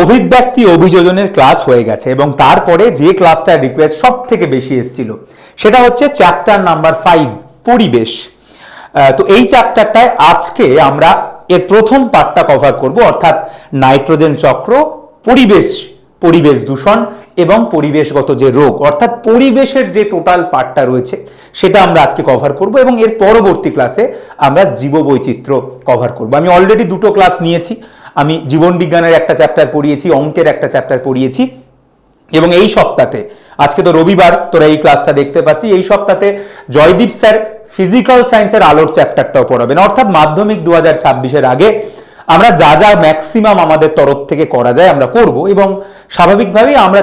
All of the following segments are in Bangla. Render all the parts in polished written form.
অভিব্যক্তি অভিযোজনের ক্লাস হয়ে গেছে এবং তারপরে যে ক্লাসটার রিকোয়েস্ট সব থেকে বেশি এসেছিল সেটা হচ্ছে চ্যাপ্টার নাম্বার 5 পরিবেশ। তো এই চ্যাপ্টারটায় আজকে আমরা এর প্রথম পার্টটা কভার করব, অর্থাৎ নাইট্রোজেন চক্র, পরিবেশ দূষণ এবং পরিবেশগত যে রোগ, অর্থাৎ পরিবেশের যে টোটাল পার্টটা রয়েছে সেটা আমরা আজকে কভার করব এবং এর পরবর্তী ক্লাসে আমরা জীববৈচিত্র্য কভার করব। আমি অলরেডি দুটো ক্লাস নিয়েছি, আমি জীবন বিজ্ঞানের একটা চ্যাপ্টার পড়িয়েছি, অঙ্কের একটা চ্যাপ্টার পড়িয়েছি এবং এই সপ্তাহে, আজকে তো রবিবার, তোরা এই ক্লাসটা দেখতে পাচ্ছি, এই সপ্তাহে জয়দীপ স্যার ফিজিক্যাল সায়েন্সের আলোর চ্যাপ্টারটাও পড়াবেন। অর্থাৎ মাধ্যমিক 2026-এর আগে আমরা যা যা ম্যাক্সিমাম আমাদের তরফ থেকে করা যায় আমরা করব এবং স্বাভাবিকভাবেই আমরা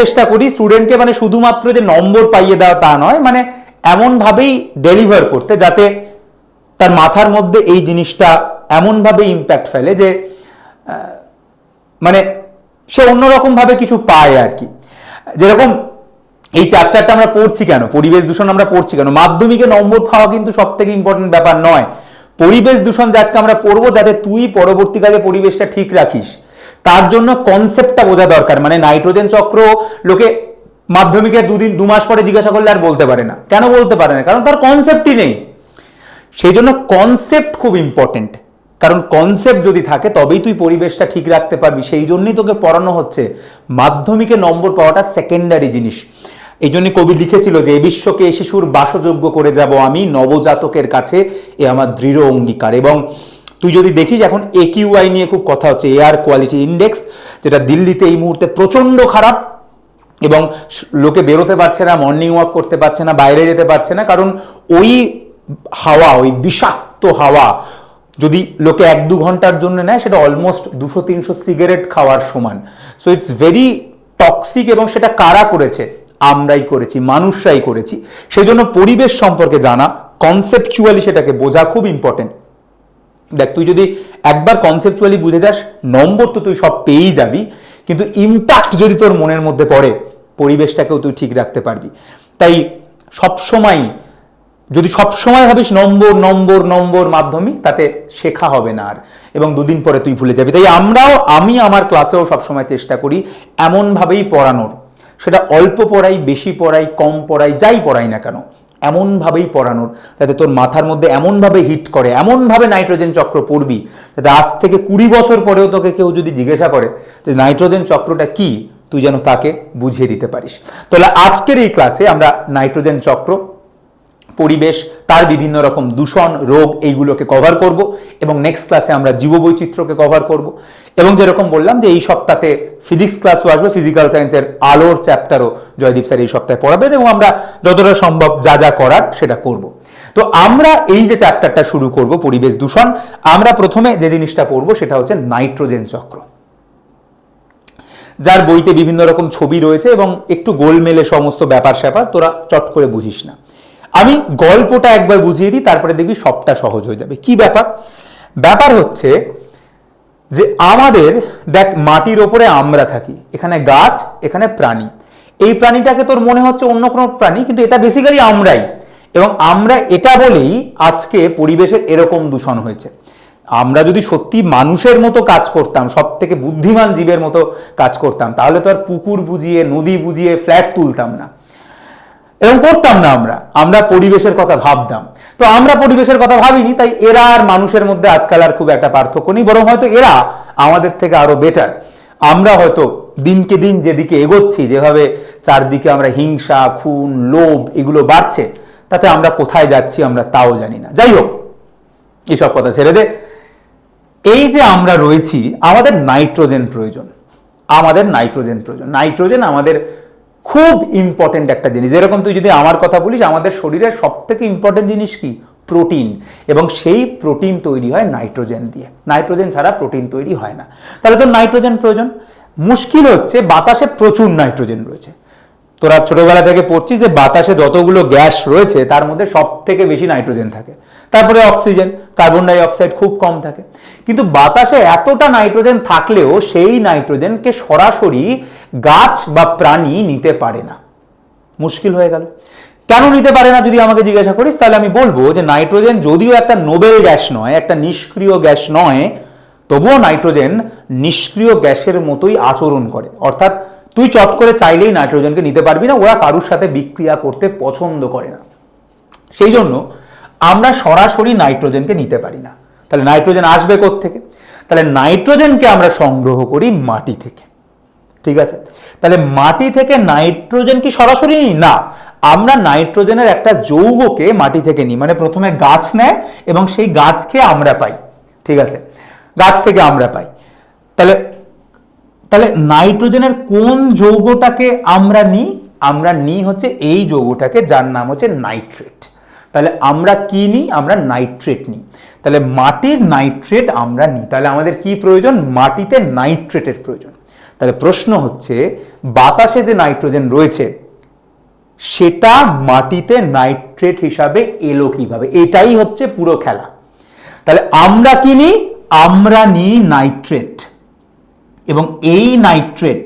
চেষ্টা করি স্টুডেন্টকে মানে শুধুমাত্র যে নম্বর পাইয়ে দেওয়া তা নয়, মানে এমনভাবেই ডেলিভার করতে যাতে তার মাথার মধ্যে এই জিনিসটা এমনভাবে ইম্প্যাক্ট ফেলে যে মানে সে অন্যরকমভাবে কিছু পায় আর কি। যেরকম এই চ্যাপ্টারটা আমরা পড়ছি কেন, পরিবেশ দূষণ আমরা পড়ছি কেন, মাধ্যমিকে নম্বর পাওয়া কিন্তু সব থেকে ইম্পর্টেন্ট ব্যাপার নয়। পরিবেশ দূষণ আজকে আমরা পড়বো যাতে তুই পরবর্তীকালে পরিবেশটা ঠিক রাখিস, তার জন্য কনসেপ্টটা বোঝা দরকার। মানে নাইট্রোজেন চক্র লোকে মাধ্যমিকের 2 মাস পরে জিজ্ঞাসা করলে আর বলতে পারে না। কেন বলতে পারে না? কারণ তার কনসেপ্টই নেই। সেই জন্য কনসেপ্ট খুব ইম্পর্টেন্ট, কারণ কনসেপ্ট যদি থাকে তবেই তুই পরিবেশটা ঠিক রাখতে পারবি। সেই জন্যই তোকে পড়ানো হচ্ছে মাধ্যমিকে নম্বর পাওয়াটা সেকেন্ডারি জিনিস। এই জন্য কবি লিখেছিল যে এ বিশ্বকে এ শিশুর বাসযোগ্য করে যাব আমি, নবজাতকের কাছে এ আমার দৃঢ় অঙ্গীকার। এবং তুই যদি দেখিস এখন AQI নিয়ে খুব কথা হচ্ছে, এয়ার কোয়ালিটি ইন্ডেক্স, যেটা দিল্লিতে এই মুহূর্তে প্রচণ্ড খারাপ এবং লোকে বেরোতে পারছে না, মর্নিং ওয়াক করতে পারছে না, বাইরে যেতে পারছে না, কারণ ওই হাওয়া, ওই বিষাক্ত হাওয়া যদি লোকে 1-2 ঘন্টার জন্য নেয় সেটা অলমোস্ট 200-300 সিগারেট খাওয়ার সমান। সো ইটস ভেরি টক্সিক এবং সেটা কারা করেছে? আমরাই করেছি, মানুষরাই করেছি। সেই জন্য পরিবেশ সম্পর্কে জানা, কনসেপচুয়ালি সেটাকে বোঝা খুব ইম্পর্টেন্ট। দেখ, তুই যদি একবার কনসেপচুয়ালি বুঝে যাস, নম্বর তো তুই সব পেয়েই যাবি, কিন্তু ইম্প্যাক্ট যদি তোর মনের মধ্যে পড়ে, পরিবেশটাকেও তুই ঠিক রাখতে পারবি। তাই যদি সবসময় ভাবিস নম্বর নম্বর নম্বর মাধ্যমিক, তাতে শেখা হবে না আর, এবং 2 দিন পরে তুই ভুলে যাবি। তাই আমি আমার ক্লাসেও সবসময় চেষ্টা করি এমনভাবেই পড়ানোর, সেটা অল্প পড়াই, বেশি পড়াই, কম পড়াই, যাই পড়াই না কেন, এমনভাবেই পড়ানোর যাতে তোর মাথার মধ্যে এমনভাবে হিট করে, এমনভাবে নাইট্রোজেন চক্র পড়বি যাতে আজ থেকে 20 বছর পরেও তোকে কেউ যদি জিজ্ঞাসা করে যে নাইট্রোজেন চক্রটা কি, তুই যেন তাকে বুঝিয়ে দিতে পারিস। তাহলে আজকের এই ক্লাসে আমরা নাইট্রোজেন চক্র, পরিবেশ, তার বিভিন্ন রকম দূষণ, রোগ, এইগুলোকে কভার করব এবং নেক্সট ক্লাসে আমরা জীববৈচিত্র্যকে কভার করব। এবং যেরকম বললাম যে এই সপ্তাহে ফিজিক্স ক্লাসও আসবে, ফিজিক্যাল সায়েন্সের আলোর চ্যাপ্টারও জয়দীপ স্যার এই সপ্তাহে পড়াবেন এবং আমরা যতটা সম্ভব যা যা করার সেটা করব। তো আমরা এই যে চ্যাপ্টারটা শুরু করব, পরিবেশ দূষণ, আমরা প্রথমে যে জিনিসটা পড়বো সেটা হচ্ছে নাইট্রোজেন চক্র, যার বইতে বিভিন্ন রকম ছবি রয়েছে এবং একটু গোলমেলে সমস্ত ব্যাপার স্যাপার, তোরা চট করে বুঝিস না। আমি গল্পটা একবার বুঝিয়ে দিই, তারপরে দেখবি সবটা সহজ হয়ে যাবে। কি ব্যাপার হচ্ছে যে আমাদের দেখ, মাটির ওপরে আমরা থাকি, এখানে গাছ, এখানে প্রাণী। এই প্রাণীটাকে তোর মনে হচ্ছে অন্য কোনো প্রাণী, কিন্তু এটা বেসিক্যালি আমরাই। এবং আমরা এটা বলেই আজকে পরিবেশের এরকম দূষণ হয়েছে। আমরা যদি সত্যি মানুষের মতো কাজ করতাম, সব থেকে বুদ্ধিমান জীবের মতো কাজ করতাম, তাহলে তো আর পুকুর বুঝিয়ে, নদী বুঝিয়ে ফ্ল্যাট তুলতাম না, এরকম করতাম না। আমরা পরিবেশের কথা ভাবতাম। তো আমরা পরিবেশের কথা ভাবিনি, তাই এরা আর মানুষের মধ্যে আজকাল আর খুব একটা পার্থক্য নেই, বরং হয়তো এরা আমাদের থেকে আরো বেটার। আমরা হয়তো দিনকে দিন যেদিকে এগোচ্ছি, যেভাবে চারদিকে আমরা হিংসা, খুন, লোভ এগুলো বাড়ছে, তাতে আমরা কোথায় যাচ্ছি আমরা তাও জানি না। যাই হোক, এসব কথা ছেড়ে দে। এই যে আমরা রয়েছি, আমাদের নাইট্রোজেন প্রয়োজন। নাইট্রোজেন আমাদের খুব ইম্পর্টেন্ট একটা জিনিস। যেরকম তুই যদি আমার কথা বলিস, আমাদের শরীরের সব থেকে ইম্পর্টেন্ট জিনিস কি? প্রোটিন। এবং সেই প্রোটিন তৈরি হয় নাইট্রোজেন দিয়ে। নাইট্রোজেন ছাড়া প্রোটিন তৈরি হয় না। তাহলে তো নাইট্রোজেন প্রয়োজন। মুশকিল হচ্ছে বাতাসে প্রচুর নাইট্রোজেন রয়েছে। তোরা ছোটবেলা থেকে পড়ছিস যে বাতাসে যতগুলো গ্যাস রয়েছে তার মধ্যে সব থেকে বেশি নাইট্রোজেন থাকে, তারপরে অক্সিজেন, কার্বন ডাই অক্সাইড খুব কম থাকে। কিন্তু বাতাসে এতটা নাইট্রোজেন থাকলেও সেই নাইট্রোজেনকে সরাসরি গাছ বা প্রাণী নিতে পারে না। মুশকিল হয়ে গেল। কেন নিতে পারে না যদি আমাকে জিজ্ঞাসা করিস, তাহলে আমি বলবো যে নাইট্রোজেন যদিও একটা নোবেল গ্যাস নয়, একটা নিষ্ক্রিয় গ্যাস নয়, তবুও নাইট্রোজেন নিষ্ক্রিয় গ্যাসের মতোই আচরণ করে, অর্থাৎ তুই চট করে চাইলেই নাইট্রোজেনকে নিতে পারবি না, ওরা কারুর সাথে বিক্রিয়া করতে পছন্দ করে না। সেই জন্য আমরা সরাসরি নাইট্রোজেনকে নিতে পারি না। তাহলে নাইট্রোজেন আসবে কোত্থেকে? তাহলে নাইট্রোজেনকে আমরা সংগ্রহ করি মাটি থেকে। ঠিক আছে, তাহলে মাটি থেকে নাইট্রোজেন কি সরাসরি নিই? না, আমরা নাইট্রোজেনের একটা যৌগকে মাটি থেকে নিই, মানে প্রথমে গাছ নেয় এবং সেই গাছকে আমরা পাই। ঠিক আছে, গাছ থেকে আমরা পাই। তাহলে তাহলে নাইট্রোজেনের কোন যৌগটাকে আমরা নিই? আমরা নিই হচ্ছে এই যৌগটাকে, যার নাম হচ্ছে নাইট্রেট। তাহলে আমরা কি নিই? আমরা নাইট্রেট নিই। তাহলে মাটির নাইট্রেট আমরা নিই। তাহলে আমাদের কি প্রয়োজন? মাটিতে নাইট্রেটের প্রয়োজন। তাহলে প্রশ্ন হচ্ছে, বাতাসে যে নাইট্রোজেন রয়েছে সেটা মাটিতে নাইট্রেট হিসাবে এলো কিভাবে? এটাই হচ্ছে পুরো খেলা। তাহলে আমরা কি নিই? আমরা নিই নাইট্রেট। এবং এই নাইট্রেট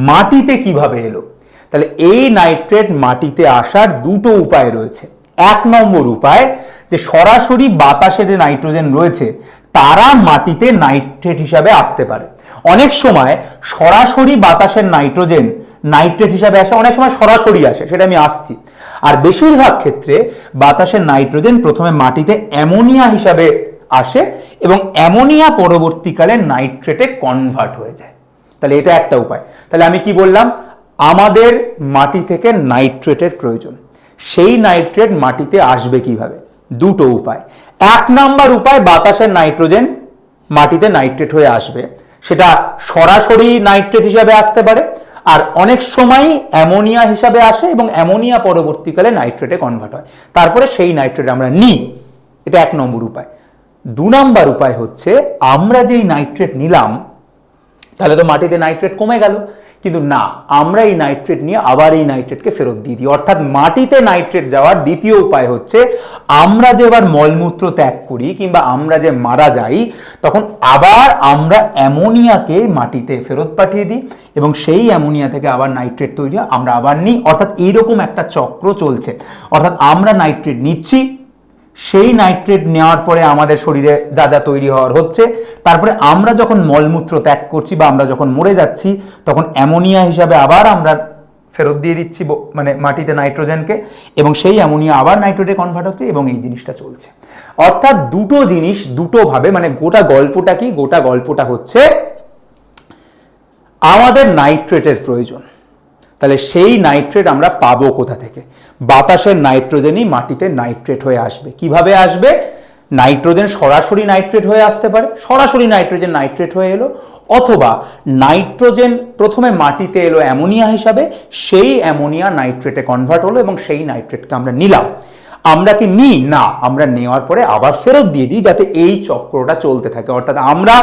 মাটিতে কিভাবে এলো? তাহলে এই নাইট্রেট মাটিতে আসার দুটো উপায় রয়েছে। এক নম্বর উপায়, যে সরাসরি বাতাসে যে নাইট্রোজেন রয়েছে তারা মাটিতে নাইট্রেট হিসাবে আসতে পারে। অনেক সময় সরাসরি বাতাসের নাইট্রোজেন নাইট্রেট হিসাবে আসে, অনেক সময় সরাসরি আসে, সেটা আমি আসছি। আর বেশিরভাগ ক্ষেত্রে বাতাসের নাইট্রোজেন প্রথমে মাটিতে অ্যামোনিয়া হিসাবে আসে এবং অ্যামোনিয়া পরবর্তীকালে নাইট্রেটে কনভার্ট হয়ে যায়। তাহলে এটা একটা উপায়। তাহলে আমি কি বললাম? আমাদের মাটি থেকে নাইট্রেটের প্রয়োজন। সেই নাইট্রেট মাটিতে আসবে কিভাবে? দুটো উপায়। এক নাম্বার উপায়, বাতাসের নাইট্রোজেন মাটিতে নাইট্রেট হয়ে আসবে, সেটা সরাসরি নাইট্রেট হিসাবে আসতে পারে, আর অনেক সময় অ্যামোনিয়া হিসাবে আসে এবং অ্যামোনিয়া পরবর্তীকালে নাইট্রেটে কনভার্ট হয়, তারপরে সেই নাইট্রেট আমরা নিই। এটা এক নম্বর উপায়। দু নম্বর উপায় হচ্ছে, আমরা যেই নাইট্রেট নিলাম তাহলে তো মাটিতে নাইট্রেট কমে গেল, কিন্তু না, আমরা এই নাইট্রেট নিয়ে আবার এই নাইট্রেটকে ফেরত দিয়ে দিই। অর্থাৎ মাটিতে নাইট্রেট যাওয়ার দ্বিতীয় উপায় হচ্ছে, আমরা যে এবার মলমূত্র ত্যাগ করি কিংবা আমরা যে মারা যাই, তখন আবার আমরা অ্যামোনিয়াকে মাটিতে ফেরত পাঠিয়ে দিই এবং সেই অ্যামোনিয়া থেকে আবার নাইট্রেট তৈরি হয়, আমরা আবার নিই। অর্থাৎ এইরকম একটা চক্র চলছে। অর্থাৎ আমরা নাইট্রেট নিচ্ছি, সেই নাইট্রেট নেওয়ার পরে আমাদের শরীরে যা যা তৈরি হওয়ার হচ্ছে, তারপরে আমরা যখন মলমূত্র ত্যাগ করছি বা আমরা যখন মরে যাচ্ছি, তখন অ্যামোনিয়া হিসাবে আবার আমরা ফেরত দিয়ে দিচ্ছি মানে মাটিতে নাইট্রোজেনকে, এবং সেই অ্যামোনিয়া আবার নাইট্রেটে কনভার্ট হচ্ছে এবং এই জিনিসটা চলছে। অর্থাৎ দুটো জিনিস দুটোভাবে, মানে গোটা গল্পটা কি? গোটা গল্পটা হচ্ছে আমাদের নাইট্রেটের প্রয়োজন। তাহলে সেই নাইট্রেট আমরা পাবো কোথা থেকে? বাতাসের নাইট্রোজেনই মাটিতে নাইট্রেট হয়ে আসবে। কিভাবে আসবে? নাইট্রোজেন সরাসরি নাইট্রেট হয়ে আসতে পারে, সরাসরি নাইট্রোজেন নাইট্রেট হয়ে এলো, অথবা নাইট্রোজেন প্রথমে মাটিতে এলো অ্যামোনিয়া হিসাবে, সেই অ্যামোনিয়া নাইট্রেটে কনভার্ট হলো এবং সেই নাইট্রেটকে আমরা নিলাম। আমরা কি নিই? না, আমরা নেওয়ার পরে আবার ফেরত দিয়ে দিই, যাতে এই চক্রটা চলতে থাকে। অর্থাৎ আমরা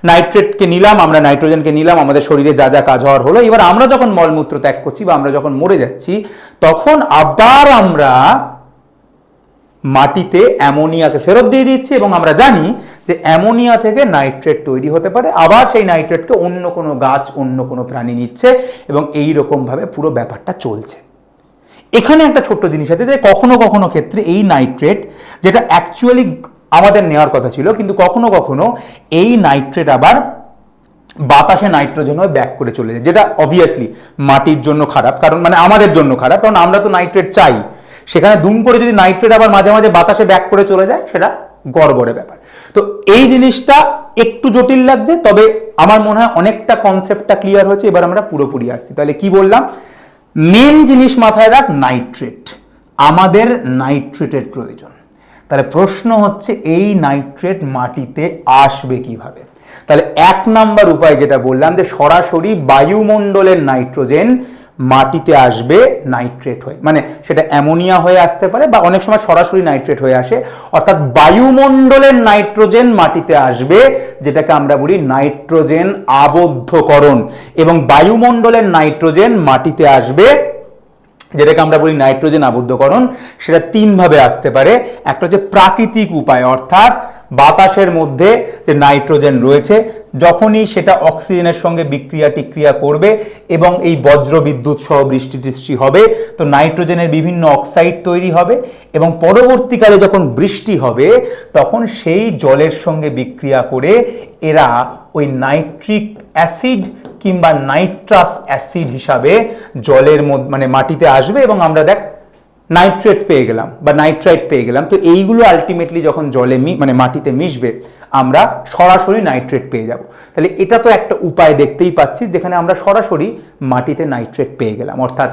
নাইট্রেটকে নিলাম, আমরা নাইট্রোজেনকে নিলাম, আমাদের শরীরে যা যা কাজ হওয়ার হলো, এবার আমরা যখন মলমূত্র ত্যাগ করছি বা আমরা যখন মরে যাচ্ছি, তখন আবার আমরা মাটিতে অ্যামোনিয়াকে ফেরত দিয়ে দিচ্ছি এবং আমরা জানি যে অ্যামোনিয়া থেকে নাইট্রেট তৈরি হতে পারে, আবার সেই নাইট্রেটকে অন্য কোনো গাছ, অন্য কোনো প্রাণী নিচ্ছে এবং এই রকমভাবে পুরো ব্যাপারটা চলছে। এখানে একটা ছোট্ট জিনিস আছে, যে কখনো কখনো ক্ষেত্রে এই নাইট্রেট, যেটা অ্যাকচুয়ালি আমাদের নেওয়ার কথা ছিল, কিন্তু কখনো কখনো এই নাইট্রেট আবার বাতাসে নাইট্রোজেন হয়ে ব্যাক করে চলে যায়, যেটা অবভিয়াসলি মাটির জন্য খারাপ, কারণ মানে আমাদের জন্য খারাপ, কারণ আমরা তো নাইট্রেট চাই। সেখানে দুম করে যদি নাইট্রেট আবার মাঝে মাঝে বাতাসে ব্যাক করে চলে যায়, সেটা গড়বড়ে ব্যাপার। তো এই জিনিসটা একটু জটিল লাগছে, তবে আমার মনে হয় অনেকটা কনসেপ্টটা ক্লিয়ার হয়েছে। এবার আমরা পুরোপুরি আসছি। তাহলে কি বললাম? মেন জিনিস মাথায় রাখ, নাইট্রেট। আমাদের নাইট্রেটের প্রয়োজন। তাহলে প্রশ্ন হচ্ছে, এই নাইট্রেট মাটিতে আসবে কিভাবে? তাহলে এক নাম্বার উপায় যেটা বললাম, যে সরাসরি বায়ুমণ্ডলের নাইট্রোজেন মাটিতে আসবে নাইট্রেট হয়ে, মানে সেটা অ্যামোনিয়া হয়ে আসতে পারে বা অনেক সময় সরাসরি নাইট্রেট হয়ে আসে। অর্থাৎ বায়ুমণ্ডলের নাইট্রোজেন মাটিতে আসবে, যেটাকে আমরা বলি নাইট্রোজেন আবদ্ধকরণ। এবং বায়ুমণ্ডলের নাইট্রোজেন মাটিতে আসবে, যেটাকে আমরা বলি নাইট্রোজেন আবদ্ধকরণ, সেটা তিনভাবে আসতে পারে। একটা হচ্ছে প্রাকৃতিক উপায়, অর্থাৎ বাতাসের মধ্যে যে নাইট্রোজেন রয়েছে যখনই সেটা অক্সিজেনের সঙ্গে বিক্রিয়া টিক্রিয়া করবে এবং এই বজ্র বিদ্যুৎ সহ বৃষ্টি টিষ্টি হবে, তো নাইট্রোজেনের বিভিন্ন অক্সাইড তৈরি হবে এবং পরবর্তীকালে যখন বৃষ্টি হবে তখন সেই জলের সঙ্গে বিক্রিয়া করে এরা ওই নাইট্রিক অ্যাসিড কিংবা নাইট্রাস অ্যাসিড হিসাবে জলের মধ্যে মানে মাটিতে আসবে এবং আমরা দেখ নাইট্রেট পেয়ে গেলাম বা নাইট্রাইট পেয়ে গেলাম। তো এইগুলো আলটিমেটলি যখন জলে মানে মাটিতে মিশবে আমরা সরাসরি নাইট্রেট পেয়ে যাব। তাহলে এটা তো একটা উপায় দেখতেই পাচ্ছি যেখানে আমরা সরাসরি মাটিতে নাইট্রেট পেয়ে গেলাম, অর্থাৎ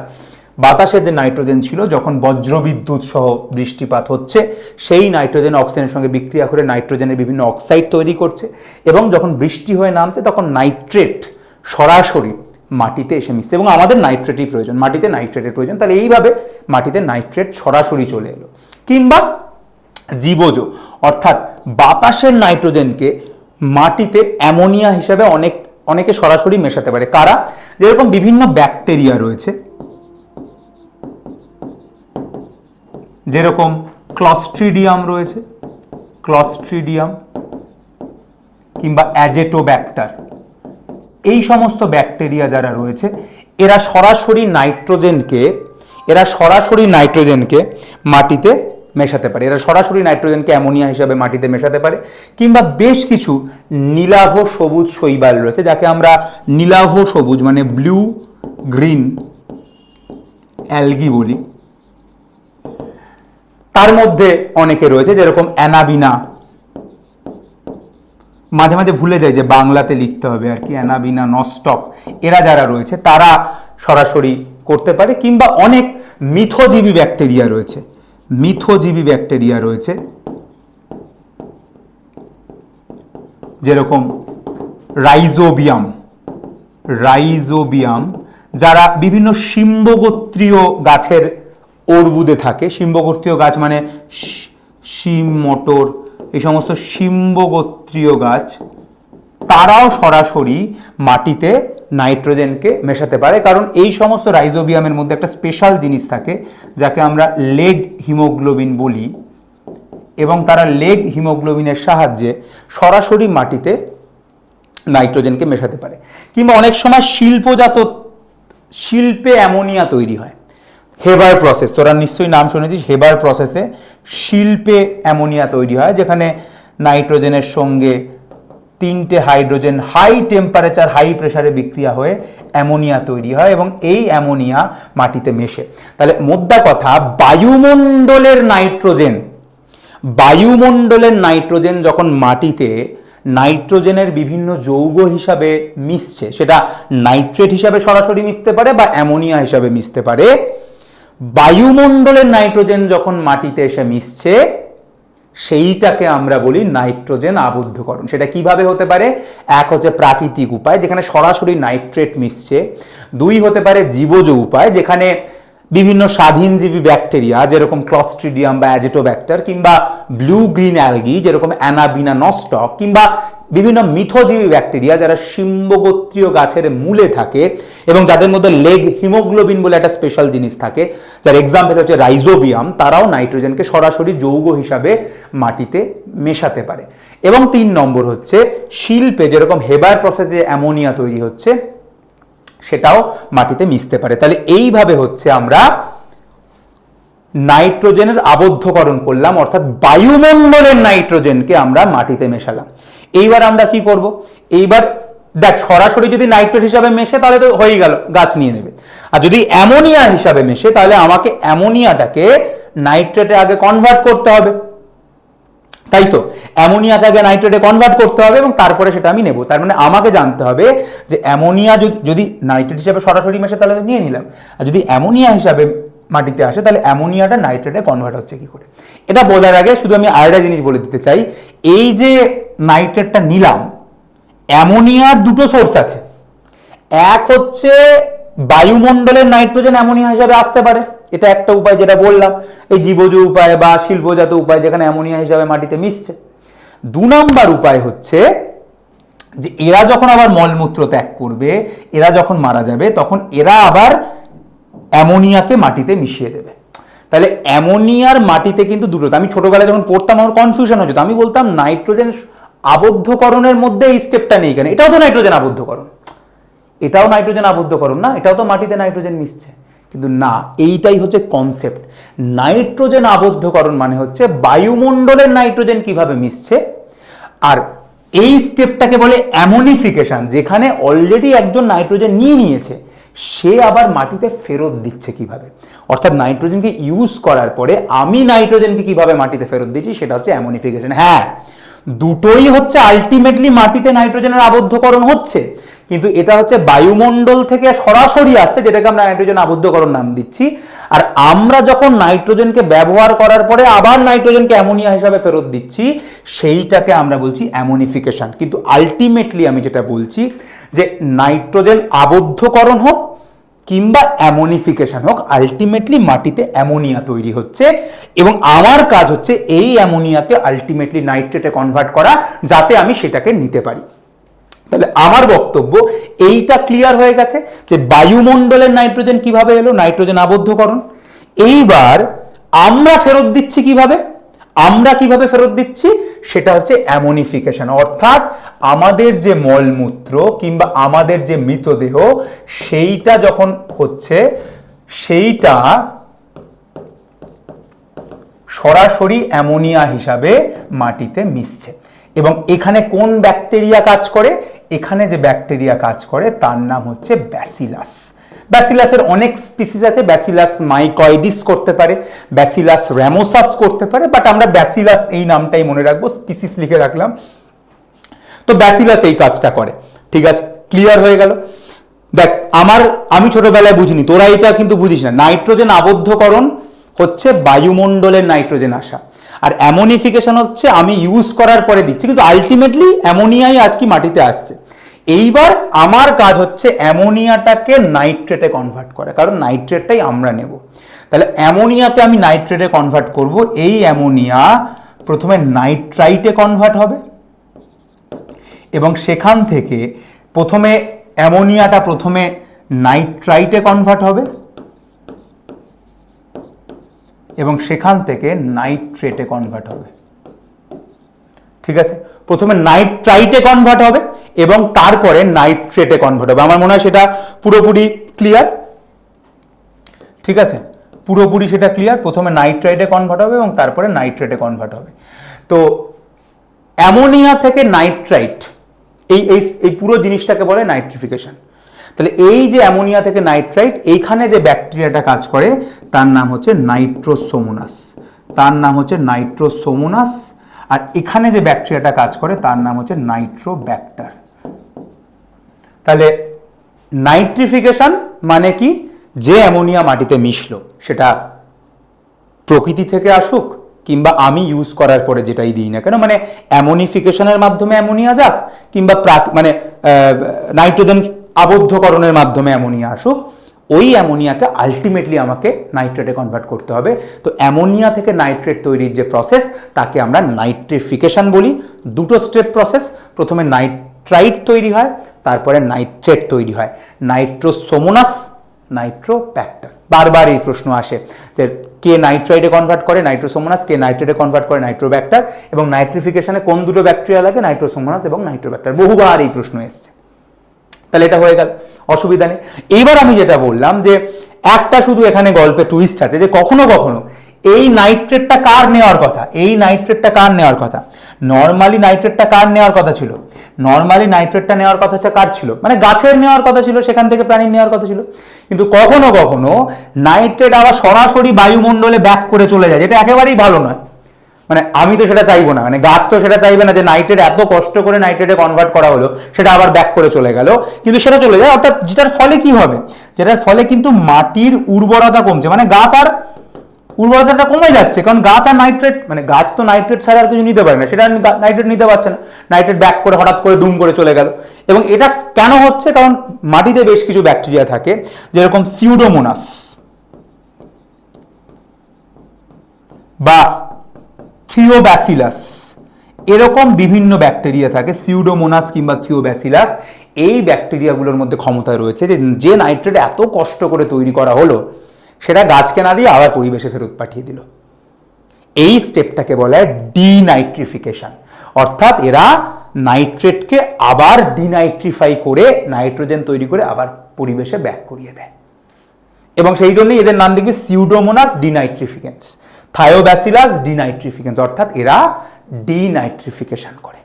বাতাসের যে নাইট্রোজেন ছিল যখন বজ্রবিদ্যুৎ সহ বৃষ্টিপাত হচ্ছে সেই নাইট্রোজেন অক্সিজেনের সঙ্গে বিক্রিয়া করে নাইট্রোজেনের বিভিন্ন অক্সাইড তৈরি করছে এবং যখন বৃষ্টি হয়ে নামছে তখন নাইট্রেট সরাসরি মাটিতে এসে মিশছে এবং আমাদের নাইট্রেটই প্রয়োজন, মাটিতে নাইট্রেটের প্রয়োজন। তাহলে এইভাবে মাটিতে নাইট্রেট সরাসরি চলে এলো। কিংবা জীবজ অর্থাৎ বাতাসের নাইট্রোজেনকে মাটিতে অ্যামোনিয়া হিসাবে অনেকে সরাসরি মেশাতে পারে। কারা? যেরকম বিভিন্ন ব্যাকটেরিয়া রয়েছে, যেরকম ক্লস্ট্রিডিয়াম রয়েছে, ক্লস্ট্রিডিয়াম কিংবা অ্যাজেটোব্যাক্টার, এই সমস্ত ব্যাকটেরিয়া যারা রয়েছে এরা সরাসরি নাইট্রোজেনকে মাটিতে মেশাতে পারে, এরা সরাসরি নাইট্রোজেনকে অ্যামোনিয়া হিসাবে মাটিতে মেশাতে পারে। কিংবা বেশ কিছু নীলাভ সবুজ শৈবাল রয়েছে যাকে আমরা নীলাভ সবুজ মানে ব্লু গ্রিন অ্যালগি বলি, তার মধ্যে অনেকে রয়েছে যেরকম অ্যানাবিনা, মাঝে মাঝে ভুলে যায় যে বাংলাতে লিখতে হবে আর কি, অ্যানাবিনা নস্টক, এরা যারা রয়েছে তারা সরাসরি করতে পারে। কিংবা অনেক মিথজীবী ব্যাকটেরিয়া রয়েছে যেরকম রাইজোবিয়াম যারা বিভিন্ন শিম্বগোত্রীয় গাছের অর্বুদে থাকে। শিম্বগোত্রীয় গাছ মানে শিম, মটর, এই সমস্ত শিম্বগোত্রীয় গাছ তারাও সরাসরি মাটিতে নাইট্রোজেনকে মেশাতে পারে, কারণ এই সমস্ত রাইজোবিয়ামের মধ্যে একটা স্পেশাল জিনিস থাকে যাকে আমরা লেগ হিমোগ্লোবিন বলি এবং তারা লেগ হিমোগ্লোবিনের সাহায্যে সরাসরি মাটিতে নাইট্রোজেনকে মেশাতে পারে। কিংবা অনেক সময় শিল্পে অ্যামোনিয়া তৈরি হয়, হেবার প্রসেস, তোরা নিশ্চয়ই নাম শুনেছিস, হেবার প্রসেসে শিল্পে অ্যামোনিয়া তৈরি হয় যেখানে নাইট্রোজেনের সঙ্গে 3টে হাইড্রোজেন হাই টেম্পারেচার হাই প্রেসারে বিক্রিয়া হয়ে অ্যামোনিয়া তৈরি হয় এবং এই অ্যামোনিয়া মাটিতে মেশে। তাহলে মোদ্দা কথা, বায়ুমণ্ডলের নাইট্রোজেন যখন মাটিতে নাইট্রোজেনের বিভিন্ন যৌগ হিসাবে মিশছে, সেটা নাইট্রেট হিসাবে সরাসরি মিশতে পারে বা অ্যামোনিয়া হিসাবে মিশতে পারে। বায়ুমণ্ডলের নাইট্রোজেন যখন মাটিতে এসে মিশছে সেইটাকে আমরা বলি নাইট্রোজেন আবদ্ধকরণ। সেটা কিভাবে হতে পারে? এক হচ্ছে প্রাকৃতিক উপায় যেখানে সরাসরি নাইট্রেট মিশছে, 2 হতে পারে জীবজ উপায় যেখানে বিভিন্ন স্বাধীনজীবী ব্যাকটেরিয়া যেরকম ক্লস্ট্রিডিয়াম বা অ্যাজেটোব্যাক্টার কিংবা ব্লু গ্রিন অ্যালগি যেরকম অ্যানাবিনা নস্টক কিংবা বিভিন্ন মিথজীবী ব্যাকটেরিয়া যারা শিম্বগোত্রীয় গাছের মূলে থাকে এবং যাদের মধ্যে লেগ হিমোগ্লোবিন বলে একটা স্পেশাল জিনিস থাকে, যার এক্সাম্পল হচ্ছে রাইজোবিয়াম, তারাও নাইট্রোজেনকে সরাসরি যৌগ হিসাবে মাটিতে মেশাতে পারে। এবং 3 নম্বর হচ্ছে শিল্পে যেরকম হেবার প্রসেসে অ্যামোনিয়া তৈরি হচ্ছে সেটাও মাটিতে মিশতে পারে। তাহলে এইভাবে হচ্ছে আমরা নাইট্রোজেনের আবদ্ধকরণ করলাম, অর্থাৎ বায়ুমণ্ডলের নাইট্রোজেনকে আমরা মাটিতে মেশালাম। এইবার আমরা কি করব? এইবার দেখ, সরাসরি যদি নাইট্রেট হিসাবে মেশে তাহলে তো হয়ে গেল, গাছ নিয়ে নেবে। আর যদি অ্যামোনিয়া হিসাবে মেশে তাহলে আমাকে অ্যামোনিয়াটাকে নাইট্রেটে আগে কনভার্ট করতে হবে, তাই তো? অ্যামোনিয়াকে আগে নাইট্রেটে কনভার্ট করতে হবে এবং তারপরে সেটা আমি নেব। তার মানে আমাকে জানতে হবে যে অ্যামোনিয়া যদি নাইট্রেট হিসাবে সরাসরি মেশে তাহলে নিয়ে নিলাম, আর যদি অ্যামোনিয়া হিসাবে মাটিতে আসে তাহলে অ্যামোনিয়াটা নাইট্রেটে কনভার্ট হচ্ছে কি করে। এটা বলার আগে শুধু আমি আরেকটা জিনিস বলে দিতে চাই, এই যে নাইট্রেটটা নিলাম, অ্যামোনিয়ার 2টো সোর্স আছে। এক হচ্ছে বায়ুমণ্ডলের নাইট্রোজেন অ্যামোনিয়া হিসাবে আসতে পারে, এটা একটা উপায় যেটা বললাম, এই জীবজ উপায় বা শিল্পজাত উপায় যেখানে অ্যামোনিয়া হিসাবে মাটিতে মিশছে। 2 নম্বর উপায় হচ্ছে যে এরা যখন আবার মলমূত্র ত্যাগ করবে, এরা যখন মারা যাবে তখন এরা আবার অ্যামোনিয়াকে মাটিতে মিশিয়ে দেবে। তাহলে অ্যামোনিয়ার মাটিতে কিন্তু দুটো, আমি ছোটবেলায় যখন পড়তাম আমার কনফিউশন হতো, আমি বলতাম নাইট্রোজেন আবদ্ধকরণের মধ্যে এই স্টেপটা নেই কেন, এটাও তো নাইট্রোজেন আবদ্ধকরণ, এটাও নাইট্রোজেন আবদ্ধকরণ না, এটাও তো মাটিতে নাইট্রোজেন মিশছে। কিন্তু না, এইটাই হচ্ছে কনসেপ্ট। নাইট্রোজেন আবদ্ধকরণ মানে হচ্ছে বায়ুমণ্ডলের নাইট্রোজেন কিভাবে মিশছে, আর এই স্টেপটাকে বলে অ্যামোনিফিকেশন, যেখানে অলরেডি একজন নাইট্রোজেন নিয়ে নিয়েছে, সে আবার মাটিতে ফেরত দিচ্ছে কিভাবে, অর্থাৎ নাইট্রোজেনকে ইউজ করার পরে আমি নাইট্রোজেনকে কিভাবে মাটিতে ফেরত দিচ্ছি, সেটা হচ্ছে অ্যামোনিফিকেশন। হ্যাঁ, দুটোই হচ্ছে আলটিমেটলি মাটিতে নাইট্রোজেনের আবদ্ধকরণ হচ্ছে, কিন্তু এটা হচ্ছে বায়ুমণ্ডল থেকে সরাসরি আসছে, যেটাকে আমরা নাইট্রোজেন আবদ্ধকরণ নাম দিচ্ছি। আর আমরা যখন নাইট্রোজেনকে ব্যবহার করার পরে আবার নাইট্রোজেনকে অ্যামোনিয়া হিসাবে ফেরত দিচ্ছি, সেইটাকে আমরা বলছি অ্যামোনিফিকেশন। কিন্তু আলটিমেটলি আমি যেটা বলছি যে নাইট্রোজেন আবদ্ধকরণ হোক কিংবা অ্যামোনিফিকেশন হোক, আলটিমেটলি মাটিতে অ্যামোনিয়া তৈরি হচ্ছে, এবং আমার কাজ হচ্ছে এই অ্যামোনিয়াকে আলটিমেটলি নাইট্রেটে কনভার্ট করা, যাতে আমি সেটাকে নিতে পারি। তাহলে আমার বক্তব্য এইটা ক্লিয়ার হয়ে গেছে যে বায়ুমণ্ডলের নাইট্রোজেন কিভাবে এলো, নাইট্রোজেন আবদ্ধকরণ। এইবার আমরা ফেরত দিচ্ছি কিভাবে, আমরা কিভাবে ফেরত দিচ্ছি, সেটা হচ্ছে অ্যামোনিফিকেশন। অর্থাৎ আমাদের যে মলমূত্র কিংবা আমাদের যে মৃতদেহ, সেইটা যখন হচ্ছে, সেইটা সরাসরি অ্যামোনিয়া হিসাবে মাটিতে মিশছে। এবং এখানে কোন ব্যাকটেরিয়া কাজ করে, এখানে যে ব্যাকটেরিয়া কাজ করে তার নাম হচ্ছে ব্যাসিলাস। ব্যাসিলাসের অনেক স্পিসিস আছে, ব্যাসিলাস মাইকয়েডিস করতে পারে, ব্যাসিলাস র্যামোসাস করতে পারে, বাট আমরা ব্যাসিলাস এই নামটাই মনে রাখবো, স্পিসিস লিখে রাখলাম। তো ব্যাসিলাস এই কাজটা করে। ঠিক আছে, ক্লিয়ার হয়ে গেল। দেখ, আমি ছোটবেলায় বুঝিনি, তোরা এটা কিন্তু বুঝিস না। নাইট্রোজেন আবদ্ধকরণ হচ্ছে বায়ুমণ্ডলের নাইট্রোজেন আসা, আর অ্যামোনিফিকেশন হচ্ছে আমি ইউজ করার পরে দিচ্ছি, কিন্তু আলটিমেটলি অ্যামোনিয়াই আজকে মাটিতে আসছে। এইবার আমার কাজ হচ্ছে অ্যামোনিয়াটাকে নাইট্রেটে কনভার্ট করা, কারণ নাইট্রেটটাই আমরা নেব। তাহলে অ্যামোনিয়াকে আমি নাইট্রেটে কনভার্ট করব। এই অ্যামোনিয়া প্রথমে নাইট্রাইটে কনভার্ট হবে, এবং সেখান থেকে অ্যামোনিয়াটা প্রথমে নাইট্রাইটে কনভার্ট হবে, এবং সেখান থেকে নাইট্রেটে কনভার্ট হবে। ঠিক আছে, প্রথমে নাইট্রাইটে কনভার্ট হবে এবং তারপরে নাইট্রেটে কনভার্ট হবে। আমার মনে হয় সেটা পুরোপুরি ক্লিয়ার। ঠিক আছে, পুরোপুরি সেটা ক্লিয়ার। প্রথমে নাইট্রাইটে কনভার্ট হবে এবং তারপরে নাইট্রেটে কনভার্ট হবে। তো অ্যামোনিয়া থেকে নাইট্রাইট, এই পুরো জিনিসটাকে বলে নাইট্রিফিকেশন। তাহলে এই যে অ্যামোনিয়া থেকে নাইট্রাইট, এইখানে যে ব্যাকটেরিয়াটা কাজ করে তার নাম হচ্ছে নাইট্রোসোমোনাস, তার নাম হচ্ছে নাইট্রোসোমোনাস। আর এখানে যে ব্যাকটেরিয়াটা কাজ করে তার নাম হচ্ছে নাইট্রোব্যাক্টার। তাহলে নাইট্রিফিকেশন মানে কি, যে অ্যামোনিয়া মাটিতে মিশলো, সেটা প্রকৃতি থেকে আসুক কিংবা আমি ইউজ করার পরে যেটাই দিই না কেন, মানে অ্যামোনিফিকেশনের মাধ্যমে অ্যামোনিয়া যাক কিংবা নাইট্রোজেন আবদ্ধকরণের মাধ্যমে অ্যামোনিয়া আসুক, ওই অ্যামোনিয়াকে আলটিমেটলি আমাকে নাইট্রেটে কনভার্ট করতে হবে। তো অ্যামোনিয়া থেকে নাইট্রেট তৈরির যে প্রসেস, তাকে আমরা নাইট্রিফিকেশন বলি। দুটো স্টেপ প্রসেস, প্রথমে নাইট্রাইট তৈরি হয়, তারপরে নাইট্রেট তৈরি হয়। Nitrosomonas, Nitrobacter. বারবার এই প্রশ্ন আসে যে কে নাইট্রাইটে কনভার্ট করে, নাইট্রোসোমোনাস, কে নাইট্রেটে কনভার্ট করে, নাইট্রোব্যাক্টার। এবং নাইট্রিফিকেশনে কোন দুটো ব্যাকটেরিয়া লাগে, নাইট্রোসোমোনাস এবং নাইট্রোব্যাক্টার। বহুবার এই প্রশ্ন এসছে। তাহলে এটা হয়ে গেল, অসুবিধা নেই। এইবার আমি যেটা বললাম যে একটা শুধু এখানে গল্পে টুইস্ট আছে, যে কখনো কখনো এই নাইট্রেটটা কার নেওয়ার কথা, এই নাইট্রেটটা কার নেওয়ার কথা, নর্মালি নাইট্রেটটা কার নেওয়ার কথা ছিল, নর্মালি নাইট্রেটটা নেওয়ার কথা কার ছিল, মানে গাছের নেওয়ার কথা ছিল, সেখান থেকে প্রাণীর নেওয়ার কথা ছিল। কিন্তু কখনো কখনো নাইট্রেট আবার সরাসরি বায়ুমণ্ডলে ব্যাক করে চলে যায়, যেটা একেবারেই ভালো নয়। মানে আমি তো সেটা চাইবো না, মানে গাছ তো সেটা চাইবে না যে নাইট্রেট এত কষ্ট করে নাইট্রেটে কনভার্ট করা হলো, সেটা আবার ব্যাক করে চলে গেল, কিন্তু সেটা চলে যায়। অর্থাৎ যেটার ফলে কি হবে, যেটার ফলে কিন্তু মাটির উর্বরতা কমছে, মানে গাছ আর উর্বরতাটা কমে যাচ্ছে, কারণ গাছ আর নাইট্রেট, মানে গাছ তো নাইট্রেট ছাড়া আর কিছু নিতে পারে না, সেটা নাইট্রেট নিতে পারছে না, নাইট্রেট ব্যাক করে হঠাৎ করে দুম করে চলে গেল। এবং এটা কেন হচ্ছে, কারণ মাটিতে বেশ কিছু ব্যাকটেরিয়া থাকে, যেরকম সিউডোমোনাস বা থিওব্যাসিলাস, এরকম বিভিন্ন ব্যাকটেরিয়া থাকে, সিউডোমোনাস কিংবা থিওব্যাসিলাস। এই ব্যাকটেরিয়াগুলোর মধ্যে ক্ষমতা রয়েছে যে নাইট্রেট এত কষ্ট করে তৈরি করা হলো, সেটা গাছকে না দিয়ে আবার পরিবেশে ফেরত পাঠিয়ে দিল। এই স্টেপটাকে বলা হয় ডিনাইট্রিফিকেশন, অর্থাৎ এরা নাইট্রেটকে আবার ডিনাইট্রিফাই করে নাইট্রোজেন তৈরি করে আবার পরিবেশে ব্যাক করিয়ে দেয়। এবং সেই জন্যই এদের নাম দেখবে সিউডোমোনাস ডিনাইট্রিফিকেন্স, থায়োব্যাসিলাস ডিনাইট্রিফিকেন্স, অর্থাৎ এরা ডিনাইট্রিফিকেশন করে।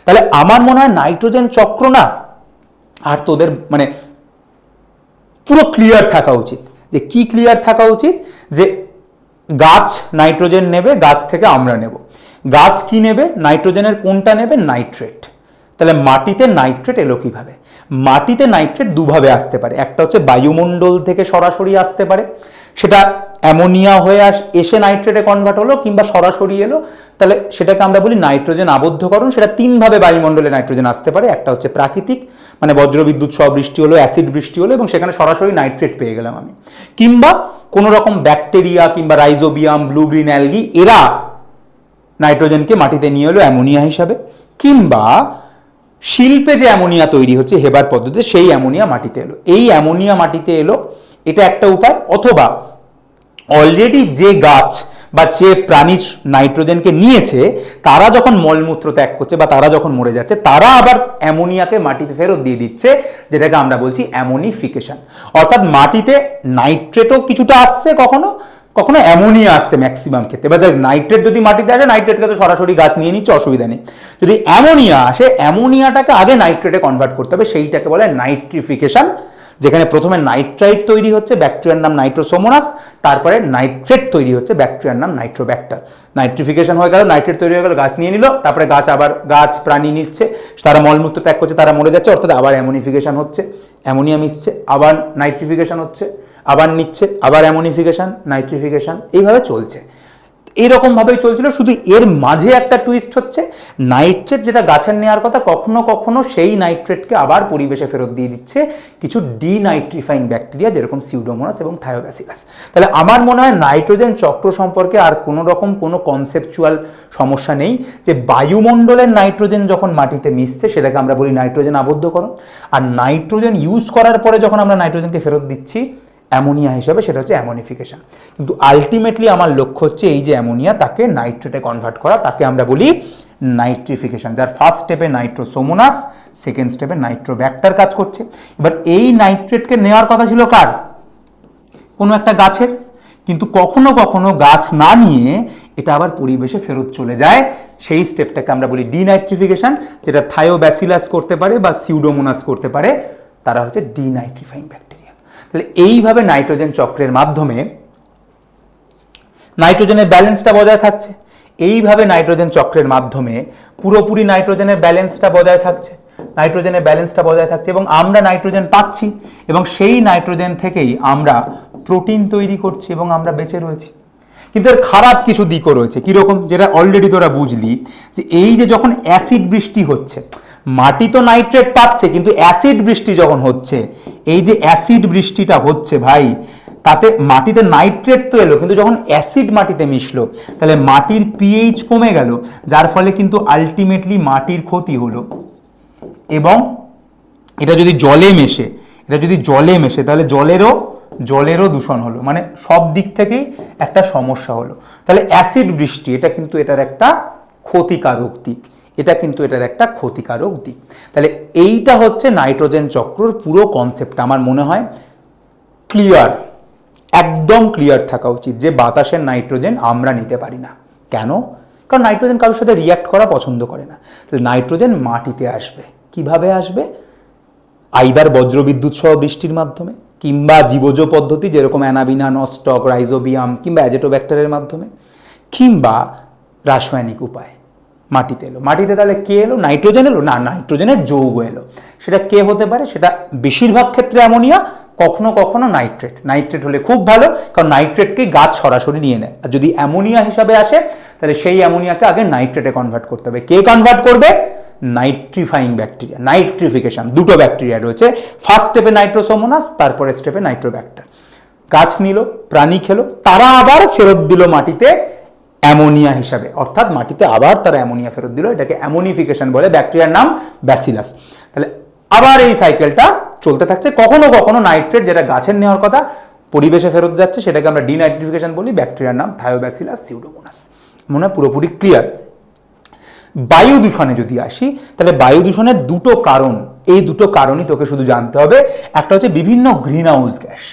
তাহলে আমার মনে হয় নাইট্রোজেন চক্র না আর তোদের মানে পুরো ক্লিয়ার থাকা উচিত। যে কি ক্লিয়ার থাকা উচিত? যে গাছ নাইট্রোজেন নেবে, গাছ থেকে আমরা নেব। গাছ কি নেবে? নাইট্রোজেনের কোনটা নেবে? নাইট্রেট। তাহলে মাটিতে নাইট্রেট এলো কিভাবে? মাটিতে নাইট্রেট দুভাবে আসতে পারে। একটা হচ্ছে বায়ুমণ্ডল থেকে সরাসরি আসতে পারে, সেটা অ্যামোনিয়া হয়ে এসে নাইট্রেটে কনভার্ট হলো, কিংবা সরাসরি এলো, তাহলে সেটাকে আমরা বলি নাইট্রোজেন আবদ্ধকরণ। সেটা তিনভাবে বায়ুমণ্ডলে নাইট্রোজেন আসতে পারে। একটা হচ্ছে প্রাকৃতিক, মানে বজ্রবিদ্যুৎ সহ বৃষ্টি হলো, অ্যাসিড বৃষ্টি হলো এবং সেখানে সরাসরি নাইট্রেট পেয়ে গেলাম আমি। কিংবা কোনো রকম ব্যাকটেরিয়া কিংবা রাইজোবিয়াম, ব্লু গ্রিন অ্যালগি, এরা নাইট্রোজেনকে মাটিতে নিয়ে এলো অ্যামোনিয়া হিসাবে। কিংবা শিল্পে যে অ্যামোনিয়া তৈরি হচ্ছে হেবার পদ্ধতিতে, সেই অ্যামোনিয়া মাটিতে এলো। এই অ্যামোনিয়া মাটিতে এলো, এটা একটা উপায়। অথবা অলরেডি যে গাছ বা যে প্রাণী নাইট্রোজেনকে নিয়েছে তারা যখন মলমূত্র ত্যাগ করছে বা তারা যখন মরে যাচ্ছে, তারা আবার অ্যামোনিয়াকে মাটিতে ফেরত দিয়ে দিচ্ছে, যেটাকে আমরা বলছি অ্যামোনিফিকেশন। অর্থাৎ মাটিতে নাইট্রেটও কিছুটা আসছে, কখনো কখনো অ্যামোনিয়া আসছে ম্যাক্সিমাম ক্ষেত্রে। এবার নাইট্রেট যদি মাটিতে আসে, নাইট্রেটকে তো সরাসরি গাছ নিয়ে নিচ্ছে, অসুবিধা নেই। যদি অ্যামোনিয়া আসে, অ্যামোনিয়াটাকে আগে নাইট্রেটে কনভার্ট করতে হবে, সেইটাকে বলে নাইট্রিফিকেশন। যেখানে প্রথমে নাইট্রাইট তৈরি হচ্ছে, ব্যাকটেরিয়ার নাম নাইট্রোসোমোনাস, তারপরে নাইট্রেট তৈরি হচ্ছে, ব্যাকটেরিয়ার নাম নাইট্রোব্যাক্টার। নাইট্রিফিকেশন হয়ে গেল, নাইট্রেট তৈরি হয়ে গেল, গাছ নিয়ে নিল, তারপরে গাছ প্রাণী নিচ্ছে, তারা মলমূত্র ত্যাগ করছে, তারা মরে যাচ্ছে, অর্থাৎ আবার অ্যামোনিফিকেশন হচ্ছে, অ্যামোনিয়া মিশছে, আবার নাইট্রিফিকেশন হচ্ছে, আবার নিচ্ছে, আবার অ্যামোনিফিকেশন, নাইট্রিফিকেশন, এইভাবে চলছে। এইরকমভাবেই চলছিল। শুধু এর মাঝে একটা টুইস্ট হচ্ছে, নাইট্রেট যেটা গাছের নেওয়ার কথা, কখনো কখনো সেই নাইট্রেটকে আবার পরিবেশে ফেরত দিয়ে দিচ্ছে কিছু ডিনাইট্রিফাইং ব্যাকটেরিয়া, যেরকম সিউডোমোনাস এবং থায়োব্যাসিলাস। তাহলে আমার মনে হয় নাইট্রোজেন চক্র সম্পর্কে আর কোনো রকম কোনো কনসেপচুয়াল সমস্যা নেই। যে বায়ুমণ্ডলের নাইট্রোজেন যখন মাটিতে মিশছে, সেটাকে আমরা বলি নাইট্রোজেন আবদ্ধকরণ। আর নাইট্রোজেন ইউজ করার পরে যখন আমরা নাইট্রোজেনকে ফেরত দিচ্ছি অ্যামোনিয়া হিসাবে, সেটা হচ্ছে অ্যামোনিফিকেশন। কিন্তু আলটিমেটলি আমার লক্ষ্য হচ্ছে এই যে অ্যামোনিয়া, তাকে নাইট্রেটে কনভার্ট করা, তাকে আমরা বলি নাইট্রিফিকেশন। যার ফার্স্ট স্টেপে নাইট্রোসোমোনাস, সেকেন্ড স্টেপে নাইট্রোব্যাক্টার কাজ করছে। এবার এই নাইট্রেটকে নেওয়ার কথা ছিল কার? কোনো একটা গাছের। কিন্তু কখনো কখনো গাছ না নিয়ে এটা আবার পরিবেশে ফেরত চলে যায়, সেই স্টেপটাকে আমরা বলি ডিনাইট্রিফিকেশন। যেটা থায়োব্যাসিলাস করতে পারে বা সিউডোমোনাস করতে পারে, তারা হচ্ছে ডিনাইট্রিফাইং ব্যাকটেরিয়া। তাহলে এইভাবে নাইট্রোজেন চক্রের মাধ্যমে নাইট্রোজেনের ব্যালেন্সটা বজায় থাকছে। এইভাবে নাইট্রোজেন চক্রের মাধ্যমে পুরোপুরি নাইট্রোজেনের ব্যালেন্সটা বজায় থাকছে, নাইট্রোজেনের ব্যালেন্সটা বজায় থাকছে, এবং আমরা নাইট্রোজেন পাচ্ছি, এবং সেই নাইট্রোজেন থেকেই আমরা প্রোটিন তৈরি করছি এবং আমরা বেঁচে রয়েছি। কিন্তু এর খারাপ কিছু দিকও রয়েছে। কীরকম? যেটা অলরেডি তোরা বুঝলি, যে এই যে যখন অ্যাসিড বৃষ্টি হচ্ছে, মাটি তো নাইট্রেট পাচ্ছে, কিন্তু অ্যাসিড বৃষ্টি যখন হচ্ছে, এই যে অ্যাসিড বৃষ্টিটা হচ্ছে ভাই, তাতে মাটিতে নাইট্রেট তো এলো, কিন্তু যখন অ্যাসিড মাটিতে মিশলো, তাহলে মাটির পিএইচ কমে গেল, যার ফলে কিন্তু আলটিমেটলি মাটির ক্ষতি হলো। এবং এটা যদি জলে মেশে, তাহলে জলেরও দূষণ হলো, মানে সব দিক থেকেই একটা সমস্যা হলো। তাহলে অ্যাসিড বৃষ্টি, এটা কিন্তু এটার একটা ক্ষতিকারক দিক, তাহলে এইটা হচ্ছে নাইট্রোজেন চক্রর পুরো কনসেপ্ট। আমার মনে হয় ক্লিয়ার, একদম ক্লিয়ার থাকা উচিত যে বাতাসের নাইট্রোজেন আমরা নিতে পারি না। কেন? কারণ নাইট্রোজেন কারোর সাথে রিয়্যাক্ট করা পছন্দ করে না। তাহলে নাইট্রোজেন মাটিতে আসবে, কিভাবে আসবে? আইদার বজ্রবিদ্যুৎ সহ বৃষ্টির মাধ্যমে, কিংবা জীবজ পদ্ধতি, যেরকম অ্যানাবিনা, নস্টক, রাইজোবিয়াম কিংবা অ্যাজেটোব্যাক্টারের মাধ্যমে, কিংবা রাসায়নিক উপায় মাটিতে এলো। মাটিতে তাহলে কে এলো? নাইট্রোজেন এলো না, নাইট্রোজেনের যৌগ এলো। সেটা কে হতে পারে? সেটা বেশিরভাগ ক্ষেত্রে অ্যামোনিয়া, কখনো কখনো নাইট্রেট হলে খুব ভালো, কারণ নাইট্রেটকে গাছ সরাসরি নিয়ে নেয়। আর যদি অ্যামোনিয়া হিসাবে আসে, তাহলে সেই অ্যামোনিয়াকে আগে নাইট্রেটে কনভার্ট করতে হবে। কে কনভার্ট করবে? Nitrifying bacteria, nitrification. দুটো ব্যাকটেরিয়া রয়েছে, ফার্স্ট স্টেপে নাইট্রোসোমোনাস, তারপরে স্টেপে নাইট্রোব্যাক্টার। গাছ নিল, প্রাণী খেলো, তারা আবার ফেরত দিল মাটিতে অ্যামোনিয়া হিসাবে, অর্থাৎ মাটিতে আবার তারা অ্যামোনিয়া ফেরত দিল। এটাকে অ্যামোনিফিকেশন বলে, ব্যাকটেরিয়ার নাম ব্যাসিলাস। তাহলে আবার এই সাইকেলটা চলতে থাকছে। কখনো কখনো নাইট্রেট, যেটা গাছের নেওয়ার কথা, পরিবেশে ফেরত যাচ্ছে, সেটাকে আমরা ডিনাইট্রিফিকেশন বলি। ব্যাকটেরিয়ার নাম থায়োব্যাসিলাস সিউডোমোনাস। মনে হয় পুরোপুরি ক্লিয়ার। বায়ু দূষণে যদি আসি, তাহলে বায়ু দূষণের দুটো কারণ, এই দুটো কারণই তোকে শুধু জানতে হবে। একটা হচ্ছে বিভিন্ন green house gas.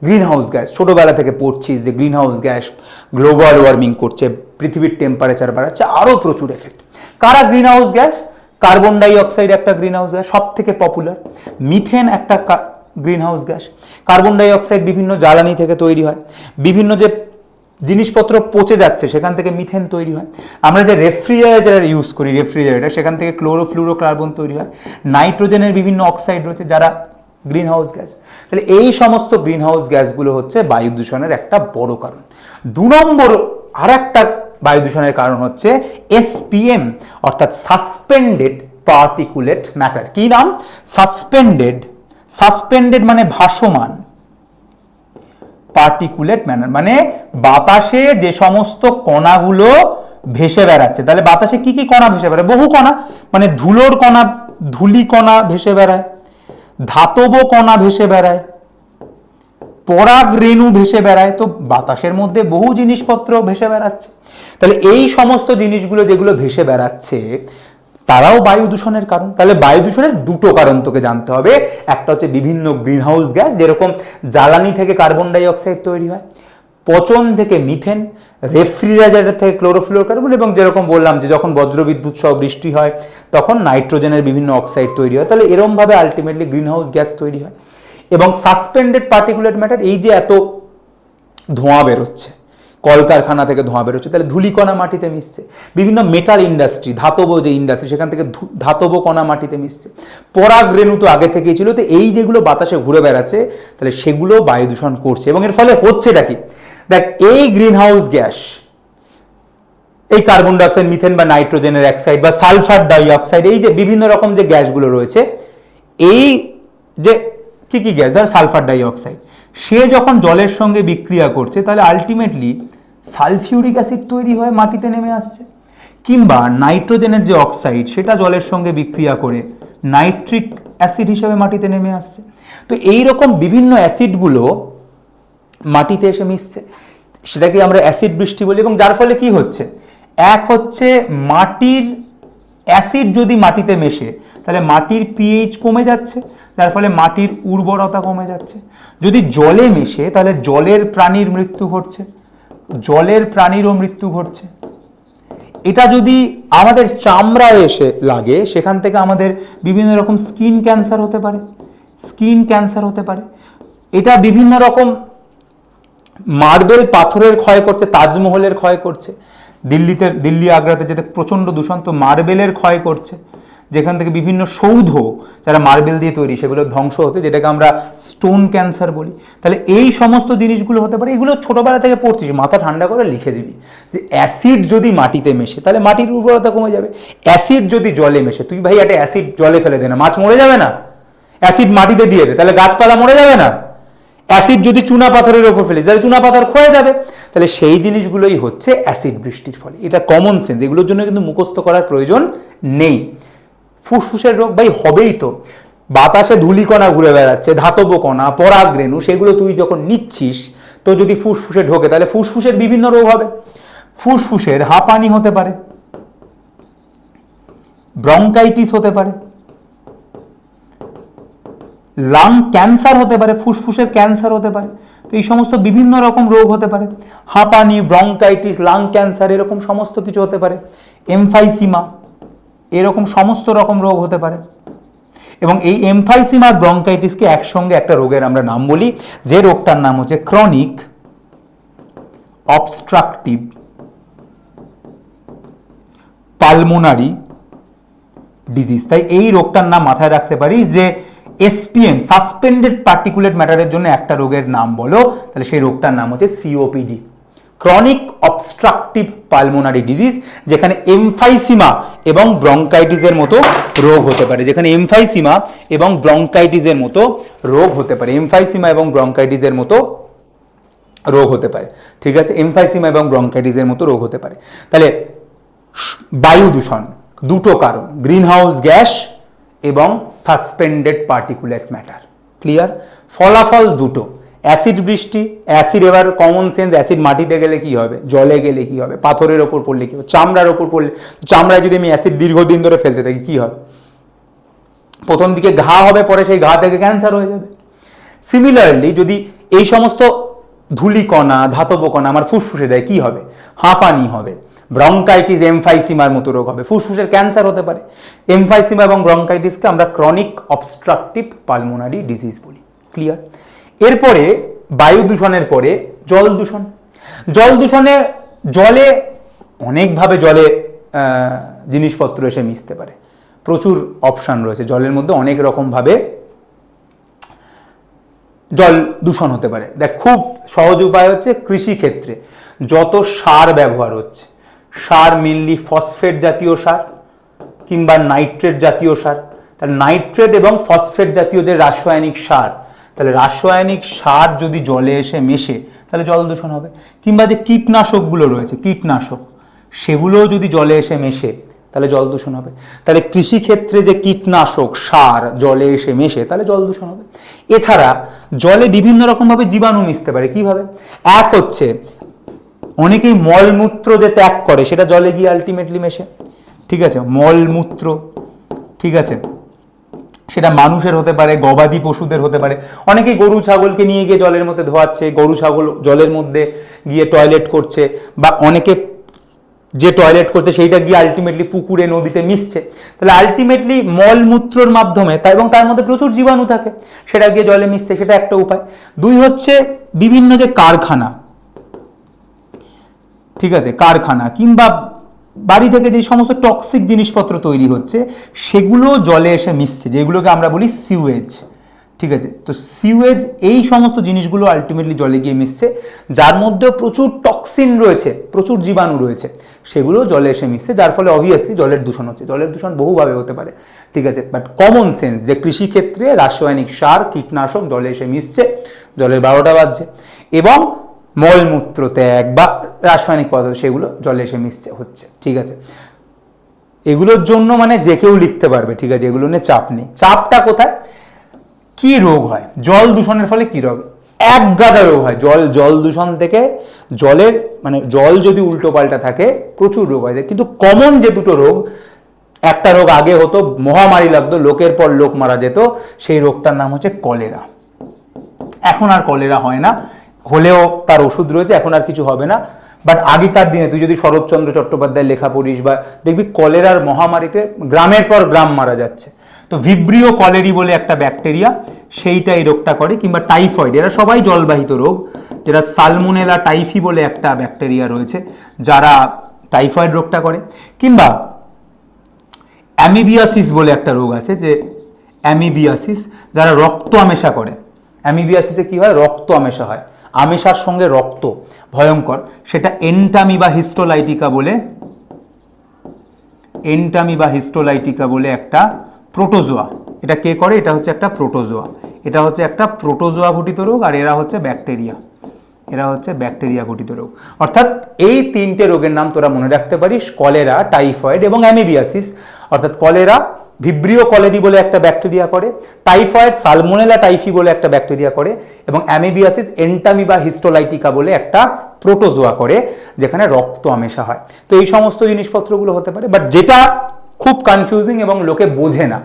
Green house gas ছোটোবেলা থেকে পড়ছিস যে green house gas global warming করছে, পৃথিবীর টেম্পারেচার বাড়াচ্ছে, আরও প্রচুর এফেক্ট। কারা green house gas? Carbon die oxide একটা গ্রিন হাউস গ্যাস, সব থেকে পপুলার। মিথেন একটা green house gas. Carbon die oxide বিভিন্ন জ্বালানি থেকে তৈরি হয়, বিভিন্ন যে জিনিসপত্র পচে যাচ্ছে সেখান থেকে মিথেন তৈরি হয়। আমরা যে রেফ্রিজারেটর ইউজ করি, রেফ্রিজারেটর, সেখান থেকে ক্লোরোফ্লুরোকার্বন তৈরি হয়। নাইট্রোজেনের বিভিন্ন অক্সাইড রয়েছে যারা গ্রিন হাউস গ্যাস। তাহলে এই সমস্ত গ্রিন হাউস গ্যাসগুলো হচ্ছে বায়ু দূষণের একটা বড় কারণ। 2 নম্বর আর একটা বায়ু দূষণের কারণ হচ্ছে এসপিএম, অর্থাৎ সাসপেন্ডেড পার্টিকুলেট ম্যাটার। কি নাম? সাসপেন্ডেড। সাসপেন্ডেড মানে ভাসমান, পার্টিকুলেট ম্যাটার মানে বাতাসে যে সমস্ত কণাগুলো ভেসে বেড়াচ্ছে। তাহলে বাতাসে কি কি কণা ভেসে বেড়ায়? বহু কণা, মানে ধুলোর কণা, ধূলি কণা ভেসে বেড়ায়, ধাতব কণা ভেসে বেড়ায়, পরাগ রেণু ভেসে বেড়ায়। তো বাতাসের মধ্যে বহু জিনিসপত্র ভেসে বেড়াচ্ছে। তাহলে এই সমস্ত জিনিসগুলো যেগুলো ভেসে বেড়াচ্ছে তারাও বায়ু দূষণের কারণ। তাহলে বায়ু দূষণের দুটো কারণ তোকে জানতে হবে। একটা হচ্ছে বিভিন্ন গ্রিন হাউস গ্যাস, যেরকম জ্বালানি থেকে কার্বন ডাই অক্সাইড তৈরি হয়, পচন থেকে মিথেন, রেফ্রিজারেটর থেকে ক্লোরোফ্লুরোকার্বন, এবং যেরকম বললাম যে যখন বজ্রবিদ্যুৎ সহ বৃষ্টি হয় তখন নাইট্রোজেনের বিভিন্ন অক্সাইড তৈরি হয়। তাহলে এরমভাবে আলটিমেটলি গ্রিন হাউস গ্যাস তৈরি হয়। এবং সাসপেন্ডেড পার্টিকুলেট ম্যাটার, এই যে এত ধোঁয়া বেরোচ্ছে, কলকারখানা থেকে ধোঁয়া বেরোচ্ছে, তাহলে ধূলিকণা মাটিতে মিশছে। বিভিন্ন মেটাল ইন্ডাস্ট্রি, ধাতব যে ইন্ডাস্ট্রি, সেখান থেকে ধাতব কণা মাটিতে মিশছে। পরাগ রেণু তো আগে থেকেই ছিল। তো এই যেগুলো বাতাসে ঘুরে বেড়াচ্ছে তাহলে সেগুলো বায়ু দূষণ করছে। এবং এর ফলে হচ্ছেটা কি? দেখ, এই গ্রিন হাউস গ্যাস, এই কার্বন ডাইঅক্সাইড, মিথেন বা নাইট্রোজেনের অক্সাইড বা সালফার ডাইঅক্সাইড, এই যে বিভিন্ন রকম যে গ্যাসগুলো রয়েছে, এই যে কি কি গ্যাস, ধর সালফার ডাইঅক্সাইড, সে যখন জলের সঙ্গে বিক্রিয়া করছে তাহলে আলটিমেটলি সালফিউরিক অ্যাসিড তৈরি হয়, মাটিতে নেমে আসছে। কিংবা নাইট্রোজেনের যে অক্সাইড, সেটা জলের সঙ্গে বিক্রিয়া করে নাইট্রিক অ্যাসিড হিসেবে মাটিতে নেমে আসছে। তো এই রকম বিভিন্ন অ্যাসিডগুলো মাটিতে এসে মিশছে, সেটাকে আমরা অ্যাসিড বৃষ্টি বলি। এবং যার ফলে কি হচ্ছে? এক হচ্ছে মাটির অ্যাসিড যদি মাটিতে মেশে তাহলে মাটির পিএইচ কমে যাচ্ছে, যার ফলে মাটির উর্বরতা কমে যাচ্ছে। যদি জলে মেশে তাহলে জলের প্রাণীর মৃত্যু ঘটছে, জলের প্রাণীরও মৃত্যু ঘটছে। এটা যদি আমাদের চামড়ায় এসে লাগে, সেখান থেকে আমাদের বিভিন্ন রকম স্কিন ক্যান্সার হতে পারে, স্কিন ক্যান্সার হতে পারে। এটা বিভিন্ন রকম মার্বেল পাথরের ক্ষয় করছে, তাজমহলের ক্ষয় করছে। দিল্লি আগ্রাতে যেটা প্রচণ্ড দূষণ, তো মার্বেলের ক্ষয় করছে, যেখান থেকে বিভিন্ন সৌধ যারা মার্বেল দিয়ে তৈরি সেগুলো ধ্বংস হতে, যেটাকে আমরা স্টোন ক্যান্সার বলি। তাহলে এই সমস্ত জিনিসগুলো হতে পারে। এগুলো ছোটোবেলা থেকে পড়ছিস, মাথা ঠান্ডা করে লিখে দিবি যে অ্যাসিড যদি মাটিতে মেশে তাহলে মাটির উর্বরতা কমে যাবে। অ্যাসিড যদি জলে মেশে, তুই ভাই একটা অ্যাসিড জলে ফেলে দে না, মাছ মরে যাবে না? অ্যাসিড মাটিতে দিয়ে দে, তাহলে গাছপালা মরে যাবে না? অ্যাসিড যদি চুনা পাথরের ওপর ফেলিস তাহলে চুনা পাথর ক্ষয়ে যাবে। তাহলে সেই জিনিসগুলোই হচ্ছে অ্যাসিড বৃষ্টির ফলে। এটা কমন সেন্স, এগুলোর জন্য কিন্তু মুখস্থ করার প্রয়োজন নেই। ফুসফুসের রোগ ভাই হবেই তো, বাতাসে ধূলিকণা ঘুরে বেড়াচ্ছে, ধাতব কণা, পরাগ রেণু, সেগুলো তুই যখন নিচ্ছিস তো যদি ফুসফুসে ঢোকে তাহলে ফুসফুসের বিভিন্ন রোগ হবে। ফুসফুসের হাঁপানি হতে পারে, ব্রঙ্কাইটিস হতে পারে, লাং ক্যান্সার হতে পারে, ফুসফুসের ক্যান্সার হতে পারে। তো এই সমস্ত বিভিন্ন রকম রোগ হতে পারে, হাঁপানি, ব্রঙ্কাইটিস, লাং ক্যান্সার, এরকম সমস্ত কিছু হতে পারে। এমফাইসিমা, এরকম সমস্ত রকম রোগ হতে পারে। এবং এই এমফাইসিমা আর ব্রঙ্কাইটিসকে একসঙ্গে একটা রোগের আমরা নাম বলি, যে রোগটার নাম হচ্ছে ক্রনিক অবস্ট্রাকটিভ পালমোনারি ডিজিজ। তাই এই রোগটার নাম মাথায় রাখতে পারিস যে এসপিএম, সাসপেন্ডেড পার্টিকুলেট ম্যাটারের জন্য একটা রোগের নাম বলো, তাহলে সেই রোগটার নাম হচ্ছে COPD, chronic obstructive pulmonary disease, যেখানে এমফাইসিমা এবং ব্রঙ্কাইটিসের মতো রোগ হতে পারে, যেখানে এমফাইসিমা এবং ব্রঙ্কাইটিসের মতো রোগ হতে পারে, এমফাইসিমা এবং ব্রঙ্কাইটিসের মতো রোগ হতে পারে। ঠিক আছে, এমফাইসিমা এবং ব্রঙ্কাইটিসের মতো রোগ হতে পারে। তাহলে বায়ু দূষণ দুটো কারণ, গ্রিন হাউস গ্যাস এবং সাসপেন্ডেড পার্টিকুলেট ম্যাটার। ক্লিয়ার? ফলাফল দুটো, অ্যাসিড বৃষ্টি, অ্যাসিড এবার কমন সেন্স, অ্যাসিড মাটিতে গেলে কি হবে, জলে গেলে কি হবে, পাথরের ওপর পড়লে কি হবে, চামড়ার ওপর পড়লে, চামড়ায় যদি আমি অ্যাসিড দীর্ঘদিন ধরে ফেলতে থাকি কি হবে, প্রথম দিকে ঘা হবে, পরে সেই ঘা থেকে ক্যান্সার হয়ে যাবে। সিমিলারলি যদি এই সমস্ত ধূলিকণা, ধাতব কণা আমার ফুসফুসে দেয় কি হবে, হাঁপানি হবে, ব্রঙ্কাইটিস, এমফাইসিমার মতো রোগ হবে, ফুসফুসের ক্যান্সার হতে পারে। এমফাইসিমা এবং ব্রঙ্কাইটিসকে আমরা ক্রনিক অবস্ট্রাকটিভ পালমোনারি ডিজিজ বলি। ক্লিয়ার? এরপরে বায়ু দূষণের পরে জল দূষণ। জল দূষণে জলে অনেকভাবে জলে জিনিসপত্র এসে মিশতে পারে, প্রচুর অপশান রয়েছে জলের মধ্যে, অনেক রকমভাবে জল দূষণ হতে পারে। দেখ, খুব সহজ উপায় হচ্ছে কৃষিক্ষেত্রে যত সার ব্যবহার হচ্ছে, সার মেনলি ফসফেট জাতীয় সার কিংবা নাইট্রেট জাতীয় সার, তাহলে নাইট্রেট এবং ফসফেট জাতীয় যে রাসায়নিক সার, তাহলে রাসায়নিক সার যদি জলে এসে মেশে তাহলে জল দূষণ হবে। কিংবা যে কীটনাশকগুলো রয়েছে, কীটনাশক, সেগুলোও যদি জলে এসে মেশে তাহলে জল দূষণ হবে। তাহলে কৃষিক্ষেত্রে যে কীটনাশক সার জলে এসে মেশে তাহলে জল দূষণ হবে। এছাড়া জলে বিভিন্ন রকমভাবে জীবাণু মিশতে পারে। কিভাবে? এক হচ্ছে অনেকেই মলমূত্র যে ত্যাগ করে সেটা জলে গিয়ে আলটিমেটলি মেশে, ঠিক আছে, মলমূত্র, ঠিক আছে, সেটা মানুষের হতে পারে, গবাদি পশুদের হতে পারে। অনেকেই গরু ছাগলকে নিয়ে গিয়ে জলের মধ্যে ধোয়াচ্ছে, গরু ছাগল জলের মধ্যে গিয়ে টয়লেট করছে, বা অনেকে যে টয়লেট করতে সেইটা গিয়ে আলটিমেটলি পুকুরে নদীতে মিশছে। তাহলে আলটিমেটলি মলমূত্রর মাধ্যমে, তাই এবং তার মধ্যে প্রচুর জীবাণু থাকে, সেটা গিয়ে জলে মিশছে, সেটা একটা উপায়। দুই হচ্ছে বিভিন্ন যে কারখানা, ঠিক আছে, কারখানা কিংবা বাড়ি থেকে যে সমস্ত টক্সিক জিনিসপত্র তৈরি হচ্ছে সেগুলো জলে এসে মিশছে, যেগুলোকে আমরা বলি সিউয়েজ, ঠিক আছে। তো সিউয়েজ, এই সমস্ত জিনিসগুলো আলটিমেটলি জলে গিয়ে মিশছে, যার মধ্যে প্রচুর টক্সিন রয়েছে, প্রচুর জীবাণু রয়েছে, সেগুলো জলে এসে মিশছে, যার ফলে অবভিয়াসলি জলের দূষণ হচ্ছে। জলের দূষণ বহুভাবে হতে পারে, ঠিক আছে, বাট কমন সেন্স যে কৃষিক্ষেত্রে রাসায়নিক সার, কীটনাশক জলে এসে মিশছে, জলের 12টা বাজছে, এবং মলমূত্র ত্যাগ বা রাসায়নিক পদার্থ সেগুলো জলে এসে মিশছে হচ্ছে, ঠিক আছে। এগুলোর জন্য মানে যে কেউ লিখতে পারবে, ঠিক আছে, এগুলো নিয়ে চাপ নেই। চাপটা কোথায়? কি রোগ হয় জল দূষণের ফলে? কি রোগ? এক গাদা রোগ হয় জল দূষণ থেকে। জলের মানে জল যদি উল্টো পাল্টা থাকে প্রচুর রোগ হয়, কিন্তু কমন যে দুটো রোগ, একটা রোগ আগে হতো, মহামারী লাগতো, লোকের পর লোক মারা যেত, সেই রোগটার নাম হচ্ছে কলেরা। এখন আর কলেরা হয় না, হলেও তার ওষুধ রয়েছে, এখন আর কিছু হবে না। বাট আগেকার দিনে তুই যদি শরৎচন্দ্র চট্টোপাধ্যায়ের লেখা পড়িস বা দেখবি, কলেরার মহামারীতে গ্রামের পর গ্রাম মারা যাচ্ছে। তো ভিব্রিও কলেরি বলে একটা ব্যাকটেরিয়া, সেইটা এই রোগটা করে। কিংবা টাইফয়েড, এরা সবাই জলবাহিত রোগ, যেটা সালমোনেলা টাইফি বলে একটা ব্যাকটেরিয়া রয়েছে যারা টাইফয়েড রোগটা করে। কিংবা অ্যামিবিয়াসিস বলে একটা রোগ আছে, যে অ্যামিবিয়াসিস, যারা রক্ত আমেশা করে। অ্যামিবিয়াসিসে কি হয়? রক্ত আমেশা হয়, আমেশার সঙ্গে রক্ত, ভয়ঙ্কর। সেটা এন্টামিবা হিস্টোলাইটিকা বলে, এন্টামিবা হিস্টোলাইটিকা বলে একটা প্রোটোজোয়া। এটা কে করে? এটা হচ্ছে একটা প্রোটোজোয়া, এটা হচ্ছে একটা প্রোটোজোয়া ঘটিত রোগ, আর এরা হচ্ছে ব্যাকটেরিয়া, এরা হচ্ছে ব্যাকটেরিয়া ঘটিত রোগ। অর্থাৎ এই তিনটে রোগের নাম তোরা মনে রাখতে পারিস, কলেরা, টাইফয়েড এবং অ্যামিবিয়াসিস। অর্থাৎ কলেরা ভিব্রিও কলেরি বলে একটা ব্যাকটেরিয়া করে, টাইফয়েড সালমোনেলা টাইফি বলে একটা ব্যাকটেরিয়া করে, এবং অ্যামিবিয়াসিস এন্টামিবা হিস্টোলাইটিকা বলে একটা প্রোটোজোয়া করে, যেখানে রক্ত আমেশা হয়। তো এই সমস্ত জিনিসপত্রগুলো হতে পারে। বাট যেটা খুব কনফিউজিং এবং লোকে বোঝে না,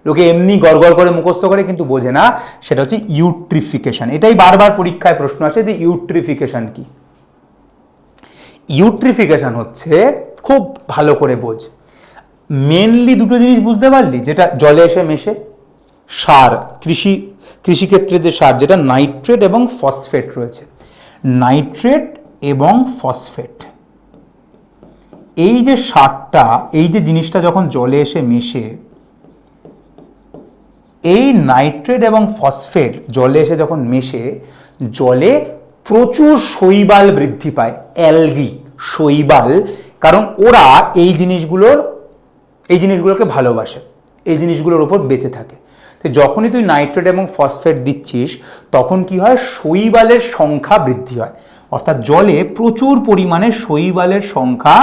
লোকে এমনি গড়গড় করে মুখস্থ করে কিন্তু বোঝে না, সেটা হচ্ছে ইউট্রিফিকেশন। এটাই বারবার পরীক্ষায় প্রশ্ন আসে যে ইউট্রিফিকেশন কি। ইউট্রিফিকেশন হচ্ছে, খুব ভালো করে বোঝ, মেনলি দুটো জিনিস বুঝতে পারলি, যেটা জলে এসে মেশে, সার, কৃষিক্ষেত্রে যে সার, যেটা নাইট্রেট এবং ফসফেট রয়েছে, নাইট্রেট এবং ফসফেট, এই যে সারটা, এই যে জিনিসটা যখন জলে এসে মেশে, এই নাইট্রেট এবং ফসফেট জলে এসে যখন মেশে, জলে প্রচুর শৈবাল বৃদ্ধি পায়, অ্যালগি, শৈবাল, কারণ ওরা এই জিনিসগুলোকে ভালোবাসে, এই জিনিসগুলোর ওপর বেঁচে থাকে। তো যখনই তুই নাইট্রেট এবং ফসফেট দিচ্ছিস, তখন কি হয়? শৈবালের সংখ্যা বৃদ্ধি হয়, অর্থাৎ জলে প্রচুর পরিমাণে শৈবালের সংখ্যা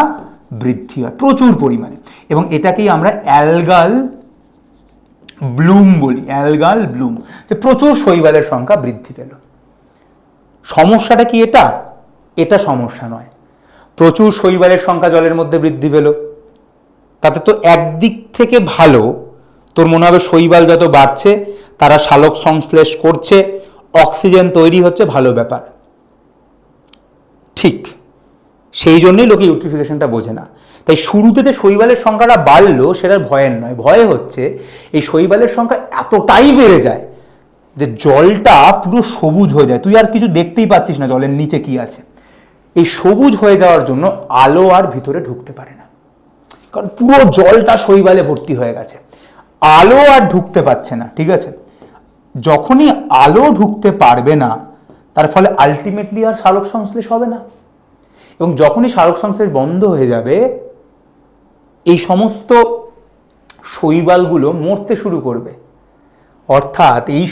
বৃদ্ধি হয়, প্রচুর পরিমাণে, এবং এটাকেই আমরা অ্যালগাল ব্লুম বলি, অ্যালগাল ব্লুম, যে প্রচুর শৈবালের সংখ্যা বৃদ্ধি পেল। সমস্যাটা কি এটা? এটা সমস্যা নয়। প্রচুর শৈবালের সংখ্যা জলের মধ্যে বৃদ্ধি পেল, তাতে তো একদিক থেকে ভালো, তোর মনে হবে শৈবাল যত বাড়ছে তারা সালোক সংশ্লেষ করছে, অক্সিজেন তৈরি হচ্ছে, ভালো ব্যাপার। ঠিক সেই জন্যই লোকে ইউট্রিফিকেশনটা বোঝে না। তাই শুরুতে যে শৈবালের সংখ্যাটা বাড়লো সেটার ভয়ের নয়, ভয় হচ্ছে এই শৈবালের সংখ্যা এতটাই বেড়ে যায় যে জলটা পুরো সবুজ হয়ে যায়, তুই আর কিছু দেখতেই পাচ্ছিস না জলের নিচে কি আছে। এই সবুজ হয়ে যাওয়ার জন্য আলো আর ভিতরে ঢুকতে পারে না, কারণ পুরো জলটা শৈবালে ভর্তি হয়ে গেছে, আলো আর ঢুকতে পারছে না। ঠিক আছে, যখনই আলো ঢুকতে পারবে না তার ফলে আলটিমেটলি আর সালোক সংশ্লেষ হবে না, এবং যখনই সালোক সংশ্লেষ বন্ধ হয়ে যাবে এই সমস্ত শৈবালগুলো মরতে শুরু করবে, অর্থাৎ এই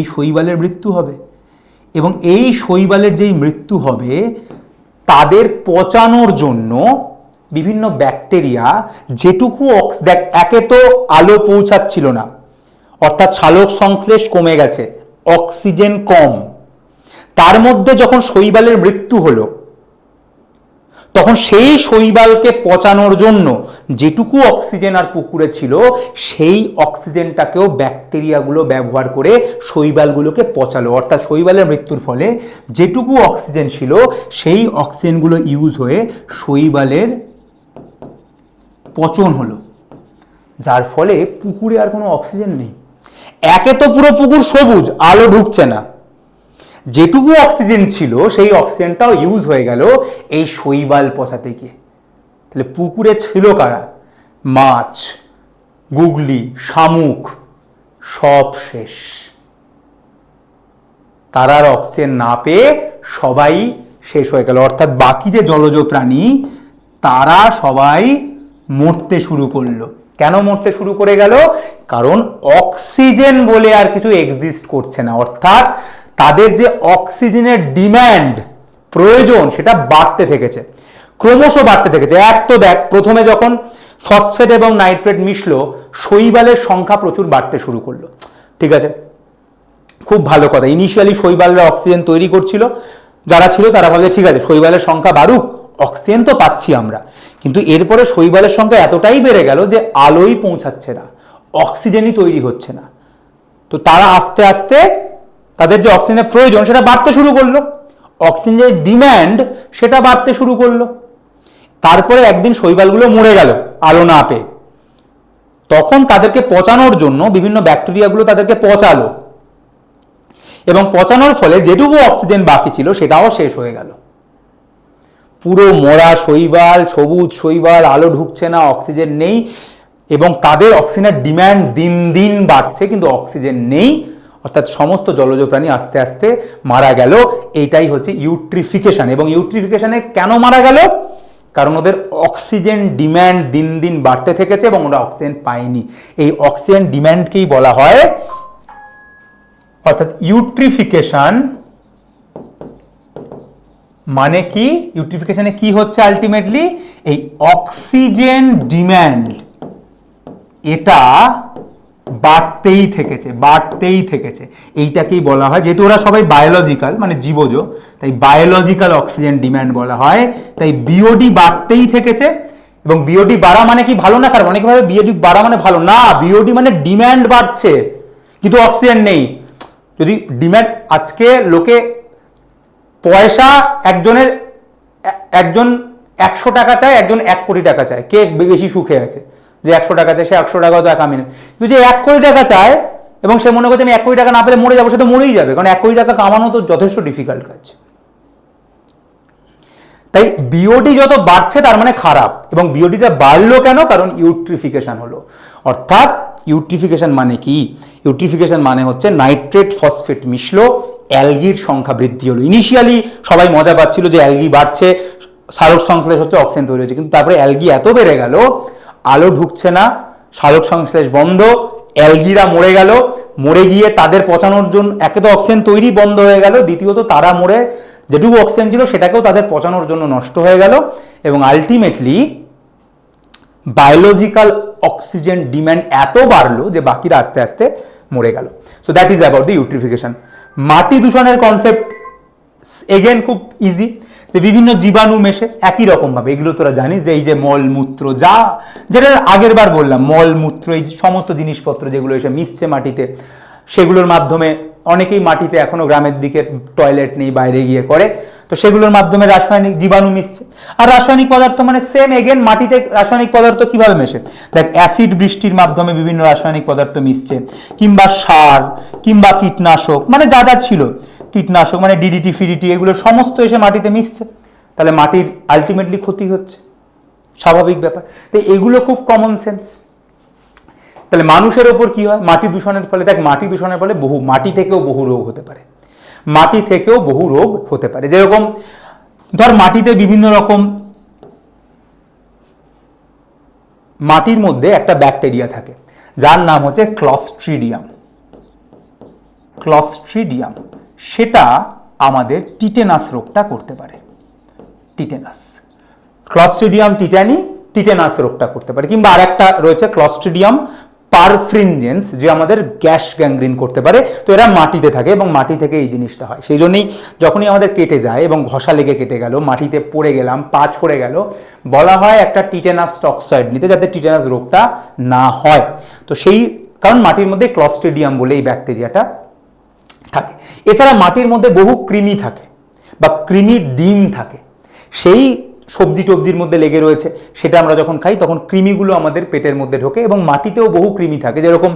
শৈবালের মৃত্যু হবে। এবং এই শৈবালের যেই মৃত্যু হবে তাদের পচানোর জন্য বিভিন্ন ব্যাকটেরিয়া যেটুকু দেখ, একে তো আলো পৌঁছাচ্ছিল না, অর্থাৎ সালোক সংশ্লেষ কমে গেছে, অক্সিজেন কম, তার মধ্যে যখন শৈবালের মৃত্যু হলো তখন সেই শৈবালকে পচানোর জন্য যেটুকু অক্সিজেন আর পুকুরে ছিল সেই অক্সিজেনটাকেও ব্যাকটেরিয়াগুলো ব্যবহার করে শৈবালগুলোকে পচালো, অর্থাৎ শৈবালের মৃত্যুর ফলে যেটুকু অক্সিজেন ছিল সেই অক্সিজেনগুলো ইউজ হয়ে শৈবালের পচন হলো, যার ফলে পুকুরে আর কোনো অক্সিজেন নেই। একে তো পুরো পুকুর সবুজ, আলো ঢুকছে না, যেটুকু অক্সিজেন ছিল সেই অক্সিজেনটাও ইউজ হয়ে গেল এই শৈবাল পচাতে গিয়ে। তাহলে পুকুরে ছিল কারা? মাছ, গুগলি, শামুক, সব শেষ। তারা আর অক্সিজেন না পেয়ে সবাই শেষ হয়ে গেল, অর্থাৎ বাকি যে জলজ প্রাণী তারা সবাই মরতে শুরু করলো। কেন মরতে শুরু করে গেল? কারণ অক্সিজেন বলে আর কিছু এক্সিস্ট করছে না, অর্থাৎ তাদের যে অক্সিজেনের ডিম্যান্ড প্রয়োজন সেটা বাড়তে থেকেছে, ক্রমশ বাড়তে থেকেছে। এক তো দেখ, প্রথমে যখন ফসফেট এবং নাইট্রেট মিশলো শৈবালের সংখ্যা প্রচুর বাড়তে শুরু করলো। ঠিক আছে, খুব ভালো কথা। ইনিশিয়ালি শৈবালরা অক্সিজেন তৈরি করছিল, যারা ছিল তারা ভাবছে ঠিক আছে শৈবালের সংখ্যা বাড়ুক, অক্সিজেন তো পাচ্ছি আমরা, কিন্তু এরপরে শৈবালের সংখ্যা এতটাই বেড়ে গেল যে আলোই পৌঁছাচ্ছে না, অক্সিজেনই তৈরি হচ্ছে না। তো তারা আস্তে আস্তে তাদের যে অক্সিজেনের প্রয়োজন সেটা বাড়তে শুরু করলো, অক্সিজেনের ডিম্যান্ড সেটা বাড়তে শুরু করলো। তারপরে একদিন শৈবালগুলো মরে গেল আলো না পেয়ে, তখন তাদেরকে পচানোর জন্য বিভিন্ন ব্যাকটেরিয়াগুলো তাদেরকে পচালো, এবং পচানোর ফলে যেটুকু অক্সিজেন বাকি ছিল সেটাও শেষ হয়ে গেল। পুরো মরা শৈবাল, সবুজ শৈবাল, আলো ঢুকছে না, অক্সিজেন নেই, এবং তাদের অক্সিজেনের ডিম্যান্ড দিন দিন বাড়ছে কিন্তু অক্সিজেন নেই, অর্থাৎ সমস্ত জলজ প্রাণী আস্তে আস্তে মারা গেল। এইটাই হচ্ছে ইউট্রিফিকেশন। এবং ইউট্রিফিকেশনে কেন মারা গেল? কারণ ওদের অক্সিজেন ডিম্যান্ড দিন দিন বাড়তে থেকেছে এবং ওরা অক্সিজেন পায়নি। এই অক্সিজেন ডিম্যান্ডকেই বলা হয়, অর্থাৎ ইউট্রিফিকেশন মানে কি? ইউট্রিফিকেশনে কি হচ্ছে আলটিমেটলি? এই অক্সিজেন ডিম্যান্ড এটা বাড়তেই থেকেছে। এইটাকেই বলা হয়, যেহেতু ওরা সবাই বায়োলজিক্যাল মানে জীবজ, তাই বায়োলজিক্যাল অক্সিজেন ডিম্যান্ড বলা হয়। তাই বিওডি বাড়তেই থেকেছে। এবং বিওডি বাড়া মানে কি ভালো না খারাপ? অনেকে ভাবে বিওডি বাড়া মানে ভালো না, বিওডি মানে ডিম্যান্ড বাড়ছে কিন্তু অক্সিজেন নেই। যদি ডিম্যান্ড, আজকে লোকে পয়সা একজন 100 টাকা চায়, একজন 1 কোটি টাকা চায়, কে বেশি সুখে আছে? যে 100 টাকা চায় সে 100 টাকাও তো আমি না, কিন্তু যে 1 কোটি টাকা চায় এবং সে মনে করছে আমি 1 কোটি টাকা না পেলে মরে যাবো, সে তো মরেই যাবে, কারণ 1 কোটি টাকা কামানো তো যথেষ্ট ডিফিকাল্ট কাজ। তাই বিওডি যত বাড়ছে তার মানে খারাপ। এবং বিওডিটা বাড়লো কেন? কারণ ইউট্রিফিকেশন হলো। অর্থাৎ ইউট্রিফিকেশন মানে কি? ইউট্রিফিকেশন মানে হচ্ছে নাইট্রেট ফসফেট মিশলো, অ্যালগির সংখ্যা বৃদ্ধি হলো। ইনিশিয়ালি সবাই মজা পাচ্ছিল যে অ্যালগি বাড়ছে, সালোক সংশ্লেষ হচ্ছে, অক্সিজেন তৈরি হচ্ছে, কিন্তু তারপরে অ্যালগি এত বেড়ে গেল, আলো ঢুকছে না, সালোক সংশ্লেষ বন্ধ, অ্যালগিরা মরে গেল, মরে গিয়ে তাদের পচানোর জন্য একে তো অক্সিজেন তৈরি বন্ধ হয়ে গেল, দ্বিতীয়ত তারা মরে যেটুকু অক্সিজেন ছিল সেটাকেও তাদের পচানোর জন্য নষ্ট হয়ে গেল, এবং আলটিমেটলি বায়োলজিক্যাল অক্সিজেন ডিম্যান্ড এত বাড়লো যে বাকিরা আস্তে আস্তে মরে গেল। So that is about the eutrophication. মাটি দূষণের কনসেপ্ট এগেন খুব ইজি, যে বিভিন্ন জীবাণু মেশে একই রকম ভাবে, এগুলো তোরা জানিস যে এই যে মল মূত্র, যেটা আগের বার বললাম, মল মূত্র, এই সমস্ত জিনিসপত্র যেগুলো এসে মিশছে মাটিতে, সেগুলোর মাধ্যমে অনেকেই মাটিতে এখনো গ্রামের দিকে টয়লেট নেই, বাইরে গিয়ে করে, তো সেগুলোর মাধ্যমে রাসায়নিক জীবাণু মিশছে। আর রাসায়নিক পদার্থ মানে সেম এগেন, মাটিতে রাসায়নিক পদার্থ কিভাবে মেশে, দেখ অ্যাসিড বৃষ্টির মাধ্যমে বিভিন্ন রাসায়নিক পদার্থ মিশছে, কিংবা সার, কিংবা কীটনাশক, মানে যা যা ছিল কীটনাশক মানে ডিডিটি ফিডিটি, এগুলো সমস্ত এসে মাটিতে মিশছে, তাহলে মাটির আলটিমেটলি ক্ষতি হচ্ছে, স্বাভাবিক ব্যাপার। তো এগুলো খুব কমন সেন্স। তাহলে মানুষের ওপর কি হয় মাটি দূষণের ফলে, দেখ মাটি দূষণের ফলে মাটি থেকেও বহু রোগ হতে পারে, মাটি থেকেও বহু রোগ হতে পারে। যেরকম ধর মাটিতে বিভিন্ন রকম, মাটির মধ্যে একটা ব্যাকটেরিয়া থাকে যার নাম হচ্ছে ক্লস্ট্রিডিয়াম। ক্লস্ট্রিডিয়াম সেটা আমাদের টিটেনাস রোগটা করতে পারে, টিটেনাস, ক্লস্ট্রিডিয়াম টিটেনাস রোগটা করতে পারে। কিংবা আরেকটা রয়েছে ক্লস্ট্রিডিয়াম পারফ্রিনজেন্স, যে আমাদের গ্যাস গ্যাংগ্রিন করতে পারে। তো এরা মাটিতে থাকে এবং মাটি থেকে এই জিনিসটা হয়। সেই জন্যই যখনই আমাদের কেটে যায় এবং ঘষা লেগে কেটে গেল, মাটিতে পড়ে গেলাম, পা ছড়ে গেল, বলা হয় একটা টিটেনাস টক্সয়েড নিতে, যাতে টিটেনাস রোগটা না হয়। তো সেই কারণ মাটির মধ্যে ক্লস্ট্রিডিয়াম বলে এই ব্যাকটেরিয়াটা থাকে। এছাড়া মাটির মধ্যে বহু কৃমি থাকে বা কৃমির ডিম থাকে, সেই সবজি টবজির মধ্যে লেগে রয়েছে, সেটা আমরা যখন খাই তখন কৃমিগুলো আমাদের পেটের মধ্যে ঢোকে। এবং মাটিতেও বহু কৃমি থাকে, যেরকম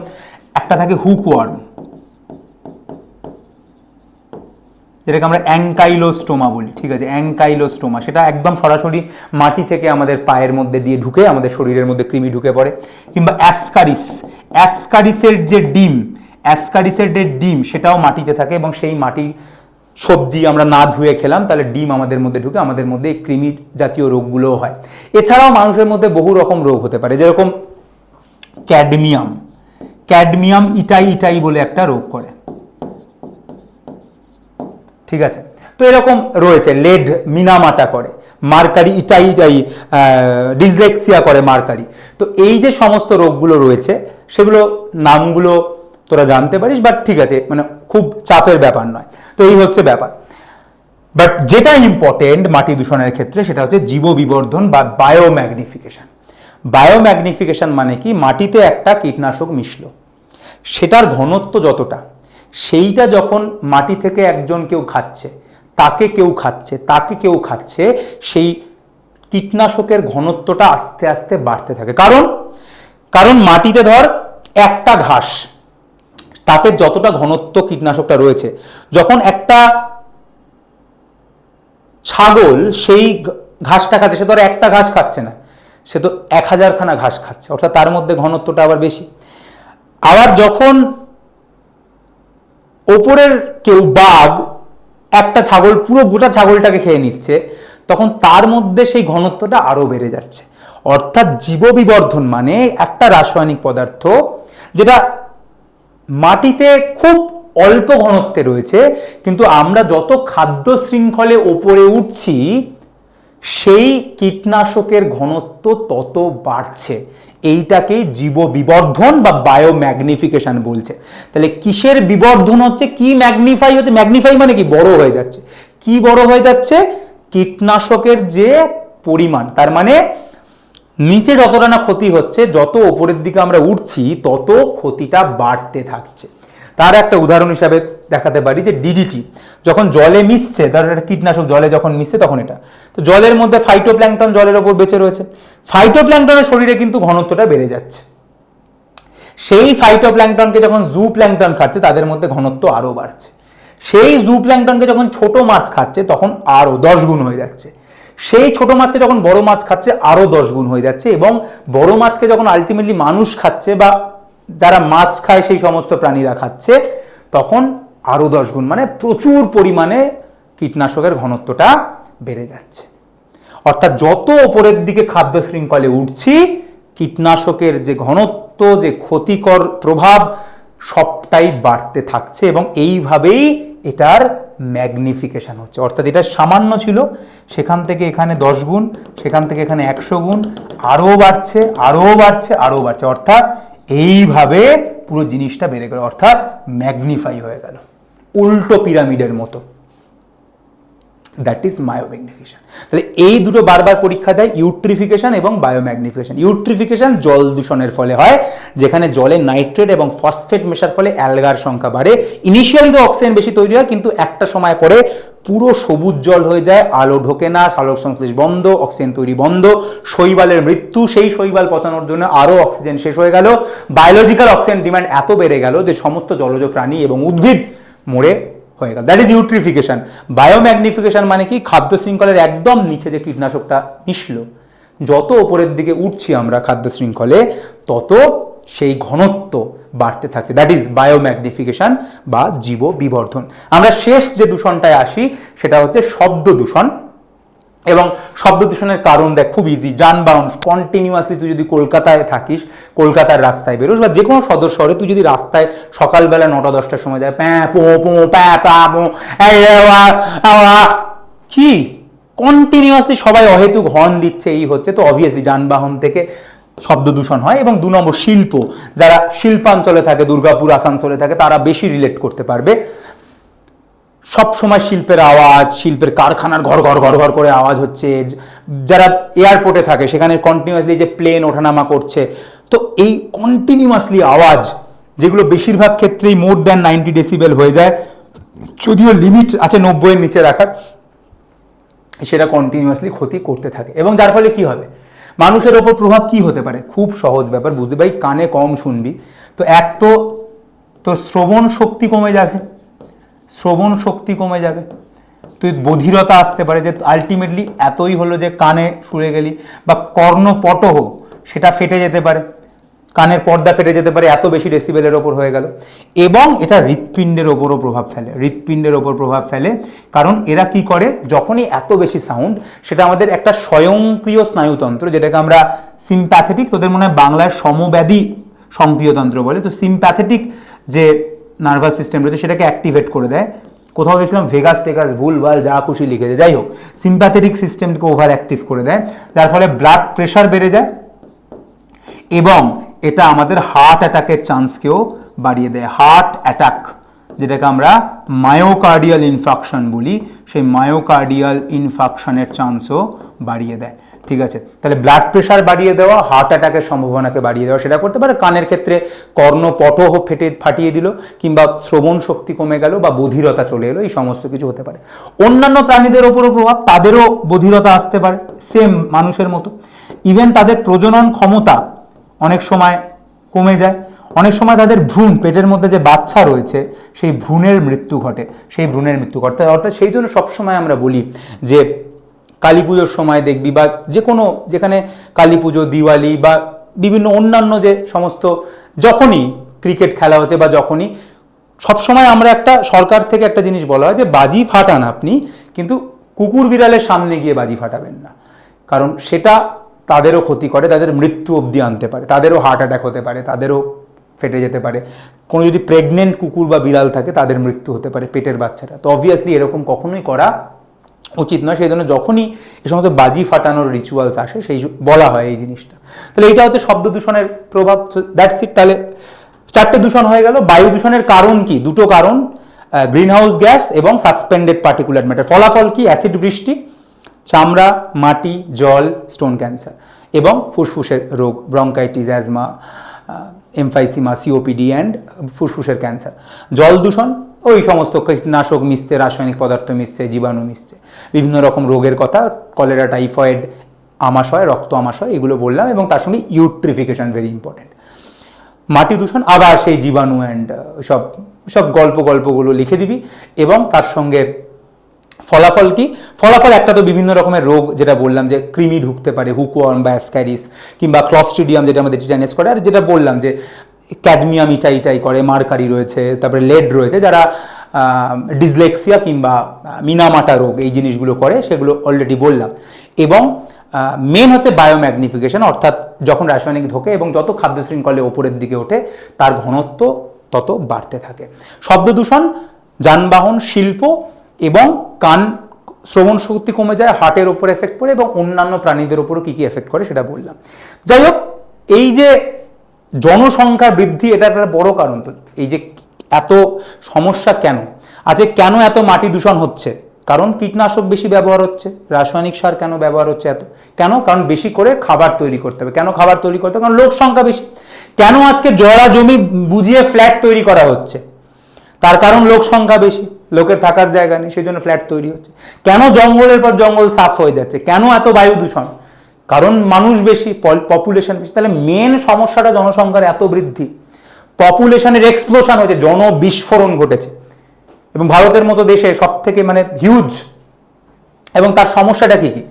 একটা থাকে হুকওয়ার্ম, যেটাকে আমরা অ্যাঙ্কাইলোস্টোমা বলি, ঠিক আছে, অ্যাঙ্কাইলোস্টোমা, সেটা একদম সরাসরি মাটি থেকে আমাদের পায়ের মধ্যে দিয়ে ঢুকে আমাদের শরীরের মধ্যে কৃমি ঢুকে পড়ে। কিংবা অ্যাসকারিসের যে ডিম সেটাও মাটিতে থাকে, এবং সেই মাটি সবজি আমরা না ধুয়ে খেলাম তাহলে ডিম আমাদের মধ্যে ঢুকে আমাদের মধ্যে এই কৃমি জাতীয় রোগগুলোও হয়। এছাড়াও মানুষের মধ্যে বহু রকম রোগ হতে পারে, যেরকম ক্যাডমিয়াম ইটাই বলে একটা রোগ করে, ঠিক আছে। তো এরকম রয়েছে, লেড মিনামাটা করে, মার্কারি ইটাই ডিসলেক্সিয়া করে মার্কারি। তো এই যে সমস্ত রোগগুলো রয়েছে সেগুলো নামগুলো তোরা জানতে পারিস, বাট ঠিক আছে, মানে খুব চাপের ব্যাপার নয়। তো এই হচ্ছে ব্যাপার। বাট যেটা ইম্পর্টেন্ট মাটি দূষণের ক্ষেত্রে সেটা হচ্ছে জীববিবর্ধন বা বায়োম্যাগনিফিকেশন। বায়োম্যাগনিফিকেশন মানে কি, মাটিতে একটা কীটনাশক মিশলো, সেটার ঘনত্ব যতটা, সেইটা যখন মাটি থেকে কেউ খাচ্ছে, তাকে কেউ খাচ্ছে, সেই কীটনাশকের ঘনত্বটা আস্তে আস্তে বাড়তে থাকে। কারণ মাটিতে ধর একটা ঘাস, তাতে যতটা ঘনত্ব কীটনাশকটা রয়েছে, যখন একটা ছাগল সেই ঘাসটা খাচ্ছে, সে তো আর একটা ঘাস খাচ্ছে না, সে তো 1000 খানা ঘাস খাচ্ছে, অর্থাৎ তার মধ্যে ঘনত্বটা আবার বেশি। আবার যখন ওপরের কেউ বাঘ একটা ছাগল, পুরো গোটা ছাগলটাকে খেয়ে নিচ্ছে, তখন তার মধ্যে সেই ঘনত্বটা আরো বেড়ে যাচ্ছে। অর্থাৎ জীববিবর্ধন মানে একটা রাসায়নিক পদার্থ যেটা মাটিতে খুব অল্প ঘনত্বে রয়েছে, কিন্তু আমরা যত খাদ্য শৃঙ্খলে ওপরে উঠছি সেই কীটনাশকের ঘনত্ব তত বাড়ছে। এইটাকেই জীববিবর্ধন বা বায়োম্যাগনিফিকেশন বলছে। তাহলে কিসের বিবর্ধন হচ্ছে, কি ম্যাগনিফাই হচ্ছে? ম্যাগনিফাই মানে কি, বড় হয়ে যাচ্ছে। কি বড় হয়ে যাচ্ছে? কীটনাশকের যে পরিমাণ, তার মানে নিচে যতটা না ক্ষতি হচ্ছে, যত ওপরের দিকে আমরা উঠছি তত ক্ষতিটা বাড়তে থাকছে। তার একটা উদাহরণ হিসাবে দেখাতে পারি যে ডিডিটি যখন জলে মিশছে, তার একটা কীটনাশক জলে যখন মিশছে তখন এটা, তো জলের মধ্যে ফাইটোপ্ল্যাঙ্কটন জলের ওপর বেঁচে রয়েছে, ফাইটোপ্ল্যাঙ্কটনের শরীরে কিন্তু ঘনত্বটা বেড়ে যাচ্ছে। সেই ফাইটোপ্ল্যাঙ্কটনকে যখন জু প্ল্যাঙ্কটন খাচ্ছে তাদের মধ্যে ঘনত্ব আরও বাড়ছে। সেই জু প্ল্যাঙ্কটনকে যখন ছোট মাছ খাচ্ছে তখন আরও 10 গুণ হয়ে যাচ্ছে। সেই ছোট মাছকে যখন বড় মাছ খাচ্ছে আরও 10 গুণ হয়ে যাচ্ছে। এবং বড় মাছকে যখন আলটিমেটলি মানুষ খাচ্ছে বা যারা মাছ খায় সেই সমস্ত প্রাণীরা খাচ্ছে, তখন আরও 10 গুণ, মানে প্রচুর পরিমাণে কীটনাশকের ঘনত্বটা বেড়ে যাচ্ছে। অর্থাৎ যত ওপরের দিকে খাদ্য শৃঙ্খলে উঠছি, কীটনাশকের যে ঘনত্ব, যে ক্ষতিকর প্রভাব, সবটাই বাড়তে থাকছে। এবং এইভাবেই এটার ম্যাগনিফিকেশন হচ্ছে। অর্থাৎ এটা সামান্য ছিল, সেখান থেকে এখানে 10 গুণ, সেখান থেকে এখানে 100 গুণ, আরও বাড়ছে, আরও বাড়ছে, আরও বাড়ছে। অর্থাৎ এইভাবে পুরো জিনিসটা বেড়ে গেল, অর্থাৎ ম্যাগনিফাই হয়ে গেল, উল্টো পিরামিডের মতো। That is myomagnification. তাহলে এই দুটো বারবার পরীক্ষা দেয়, ইউট্রিফিকেশন এবং বায়োম্যাগনিফিকেশন। ইউট্রিফিকেশন জল দূষণের ফলে হয়, যেখানে জলে নাইট্রেট এবং ফসফেট মেশার ফলে অ্যালগার সংখ্যা বাড়ে। ইনিশিয়ালি তো অক্সিজেন বেশি তৈরি হয়, কিন্তু একটা সময় পরে পুরো সবুজ জল হয়ে যায়, আলো ঢোকে না, সালোক সংশ্লেষ বন্ধ, অক্সিজেন তৈরি বন্ধ, শৈবালের মৃত্যু, সেই শৈবাল পচানোর জন্য আরও অক্সিজেন শেষ হয়ে গেল, বায়োলজিক্যাল অক্সিজেন ডিমান্ড এত বেড়ে গেল যে সমস্ত জলজ প্রাণী এবং উদ্ভিদ মরে হয়ে গেল। That is eutrophication. বায়োম্যাগনিফিকেশন মানে কি, খাদ্য শৃঙ্খলের একদম নিচে যে কীটনাশকটা মিশলো, যত ওপরের দিকে উঠছি আমরা খাদ্য শৃঙ্খলে, তত সেই ঘনত্ব বাড়তে থাকছে। দ্যাট ইজ বায়োম্যাগনিফিকেশন বা জীব বিবর্ধন। আমরা শেষ যে দূষণটায় আসি সেটা হচ্ছে শব্দ দূষণ। এবং শব্দ দূষণের কারণ দেখ খুব ইজি, যানবাহন কন্টিনিউয়াসলি, তুই যদি কলকাতায় থাকিস, কলকাতার রাস্তায় বেরোস বা যে কোনো সদর শহরে, তুই যদি রাস্তায় সকালবেলা 9টা-10টার সময় যায়, প্যাঁ পো পো প্যাঁ পা পো, কি কন্টিনিউয়াসলি সবাই অহেতুক হর্ন দিচ্ছে, এই হচ্ছে, তো অবভিয়াসলি যানবাহন থেকে শব্দ দূষণ হয়। এবং 2 নম্বর শিল্প, যারা শিল্পাঞ্চলে থাকে, দুর্গাপুর আসানসোলে থাকে, তারা বেশি রিলেট করতে পারবে। সব সময় শিল্পের আওয়াজ, শিল্পের কারখানার ঘর ঘর ঘর ঘর করে আওয়াজ হচ্ছে। যারা এয়ারপোর্টে থাকে সেখানে কন্টিনিউয়াসলি যে প্লেন ওঠানামা করছে, তো এই কন্টিনিউয়াসলি আওয়াজ, যেগুলো বেশিরভাগ ক্ষেত্রেই মোর দ্যান 90 ডেসিবেল হয়ে যায়, যদিও লিমিট আছে 90-এর নিচে রাখার, সেটা কন্টিনিউয়াসলি ক্ষতি করতে থাকে। এবং যার ফলে কি হবে, মানুষের ওপর প্রভাব কি হতে পারে, খুব সহজ ব্যাপার বুঝতে পারি, কানে কম শুনবি, তো এক তো তোর শ্রবণ শক্তি কমে যাবে, শ্রবণ শক্তি কমে যাবে, তুই বধিরতা আসতে পারে, যে আলটিমেটলি এতই হলো যে কানে শুয়ে গেলি, বা কর্ণপটহ সেটা ফেটে যেতে পারে, কানের পর্দা ফেটে যেতে পারে, এত বেশি ডেসিবেলের ওপর হয়ে গেল। এবং এটা হৃৎপিণ্ডের ওপরও প্রভাব ফেলে, হৃৎপিণ্ডের ওপর প্রভাব ফেলে, কারণ এরা কি করে, যখনই এত বেশি সাউন্ড, সেটা আমাদের একটা স্বয়ংক্রিয় স্নায়ুতন্ত্র, যেটাকে আমরা সিম্প্যাথেটিক, তোদের মনে হয় বাংলায় সমব্যাধি সংক্রিয়তন্ত্র বলে, তো সিম্প্যাথেটিক যে নার্ভাস সিস্টেম রয়েছে সেটাকে অ্যাক্টিভেট করে দেয়। কোথাও দেখছিলাম ভেগাস টেগাস ভুলভাল যা খুশি লিখেছে, যাই হোক, সিম্প্যাথেটিক সিস্টেমকে ওভার অ্যাক্টিভ করে দেয়, যার ফলে ব্লাড প্রেশার বেড়ে যায়, এবং এটা আমাদের হার্ট অ্যাটাকের চান্সকেও বাড়িয়ে দেয়। হার্ট অ্যাটাক, যেটাকে আমরা মায়োকার্ডিয়াল ইনফাকশন বলি, সেই মায়োকার্ডিয়াল ইনফাকশনের চান্সও বাড়িয়ে দেয়। ঠিক আছে, তাহলে ব্লাড প্রেশার বাড়িয়ে দেওয়া, হার্ট অ্যাটাকের সম্ভাবনাকে বাড়িয়ে দেওয়া, সেটা করতে পারে। কানের ক্ষেত্রে কর্ণপটহ ফাটিয়ে দিল, কিংবা শ্রবণ শক্তি কমে গেল, বা বধিরতা চলে এলো, এই সমস্ত কিছু হতে পারে। অন্যান্য প্রাণীদের ওপরও প্রভাব, তাদেরও বধিরতা আসতে পারে, সেম মানুষের মতো। ইভেন তাদের প্রজনন ক্ষমতা অনেক সময় কমে যায়, অনেক সময় তাদের ভ্রূণ, পেটের মধ্যে যে বাচ্চা রয়েছে সেই ভ্রূণের মৃত্যু ঘটে, অর্থাৎ সেই জন্য সবসময় আমরা বলি যে কালী পুজোর সময় দেখবি, বা যে কোনো, যেখানে কালী পুজো, দিওয়ালি বা বিভিন্ন অন্যান্য যে সমস্ত, যখনই ক্রিকেট খেলা হচ্ছে বা যখনই, সবসময় আমরা একটা সরকার থেকে একটা জিনিস বলা হয় যে বাজি ফাটান আপনি, কিন্তু কুকুর বিড়ালের সামনে গিয়ে বাজি ফাটাবেন না, কারণ সেটা তাদেরও ক্ষতি করে, তাদের মৃত্যু অবধি আনতে পারে, তাদেরও হার্ট অ্যাটাক হতে পারে, তাদেরও ফেটে যেতে পারে। কোনো যদি প্রেগনেন্ট কুকুর বা বিড়াল থাকে তাদের মৃত্যু হতে পারে, পেটের বাচ্চারা, তো অবভিয়াসলি এরকম কখনোই করা উচিত নয়। সেই জন্য যখনই এই সমস্ত বাজি ফাটানোর রিচুয়ালস আসে, সেই বলা হয় এই জিনিসটা। তাহলে এইটা হচ্ছে শব্দ দূষণের প্রভাব, দ্যাটস ইট। তাহলে 4টে দূষণ হয়ে গেল। বায়ু দূষণের কারণ কি, 2টো কারণ, গ্রিনহাউস গ্যাস এবং সাসপেন্ডেড পার্টিকুলার ম্যাটার। ফলাফল কি, অ্যাসিড বৃষ্টি, চামড়া, মাটি, জল, স্টোন ক্যান্সার, এবং ফুসফুসের রোগ, bronchitis, asthma, emphysema, COPD and ফুসফুসের ক্যান্সার। জল দূষণ, ওই সমস্ত কীটনাশক মিশছে, রাসায়নিক পদার্থ মিশছে, জীবাণু মিশছে, বিভিন্ন রকম রোগের কথা, কলেরা, টাইফয়েড, আমাশয়, রক্ত আমাশয়, এগুলো বললাম, এবং তার সঙ্গে ইউট্রিফিকেশন ভেরি ইম্পর্টেন্ট। মাটি দূষণ, আবার সেই জীবাণু অ্যান্ড সব গল্পগুলো লিখে দিবি, এবং তার সঙ্গে ফলাফল কি, ফলাফল একটা তো বিভিন্ন রকমের রোগ, যেটা বললাম যে কৃমি ঢুকতে পারে, হুকওয়ার্ম বা অ্যাসক্যারিস, কিংবা ক্লস্ট্রিডিয়াম যেটা আমাদের টিটানাস করে, আর যেটা বললাম যে ক্যাডমিয়াম ইটাই করে, মার্কারি রয়েছে, তারপরে লেড রয়েছে, যারা ডিসলেক্সিয়া কিংবা মিনামাটা রোগ এই জিনিসগুলো করে, সেগুলো অলরেডি বললাম। এবং মেন হচ্ছে বায়োম্যাগনিফিকেশন, অর্থাৎ যখন রাসায়নিক ঢোকে এবং যত খাদ্য শৃঙ্খলে ওপরের দিকে ওঠে, তার ঘনত্ব তত বাড়তে থাকে। শব্দ দূষণ, যানবাহন, শিল্প, এবং কান, শ্রবণ শক্তি কমে যায়, হার্টের ওপর এফেক্ট পড়ে, এবং অন্যান্য প্রাণীদের ওপরও কী কী এফেক্ট করে সেটা বললাম। যাই হোক, এই যে জনসংখ্যা বৃদ্ধি, এটা একটা বড় কারণ। তো এই যে এত সমস্যা কেন আছে, কেন এত মাটি দূষণ হচ্ছে, কারণ কীটনাশক বেশি ব্যবহার হচ্ছে, রাসায়নিক সার কেন ব্যবহার হচ্ছে এত, কেন? কারণ বেশি করে খাবার তৈরি করতে হবে। কেন খাবার তৈরি করতে হবে? কারণ লোক সংখ্যা বেশি। কেন আজকে জলা জমি বুঝিয়ে ফ্ল্যাট তৈরি করা হচ্ছে? তার কারণ লোক সংখ্যা বেশি, লোকের থাকার জায়গা নেই, সেই জন্য ফ্ল্যাট তৈরি হচ্ছে। কেন জঙ্গলের পর জঙ্গল সাফ হয়ে যাচ্ছে? কেন এত বায়ু দূষণ? কারণ মানুষ বেশি, পপুলেশন বেশি। তাহলে মেন সমস্যাটা জনসংখ্যার এত বৃদ্ধি, পপুলেশনের এক্সপ্লোশন হয়েছে, জনবিস্ফোরণ ঘটেছে। এবং ভারতের মতো দেশে সব থেকে মানে হিউজ। এবং তার সমস্যাটা কি কি?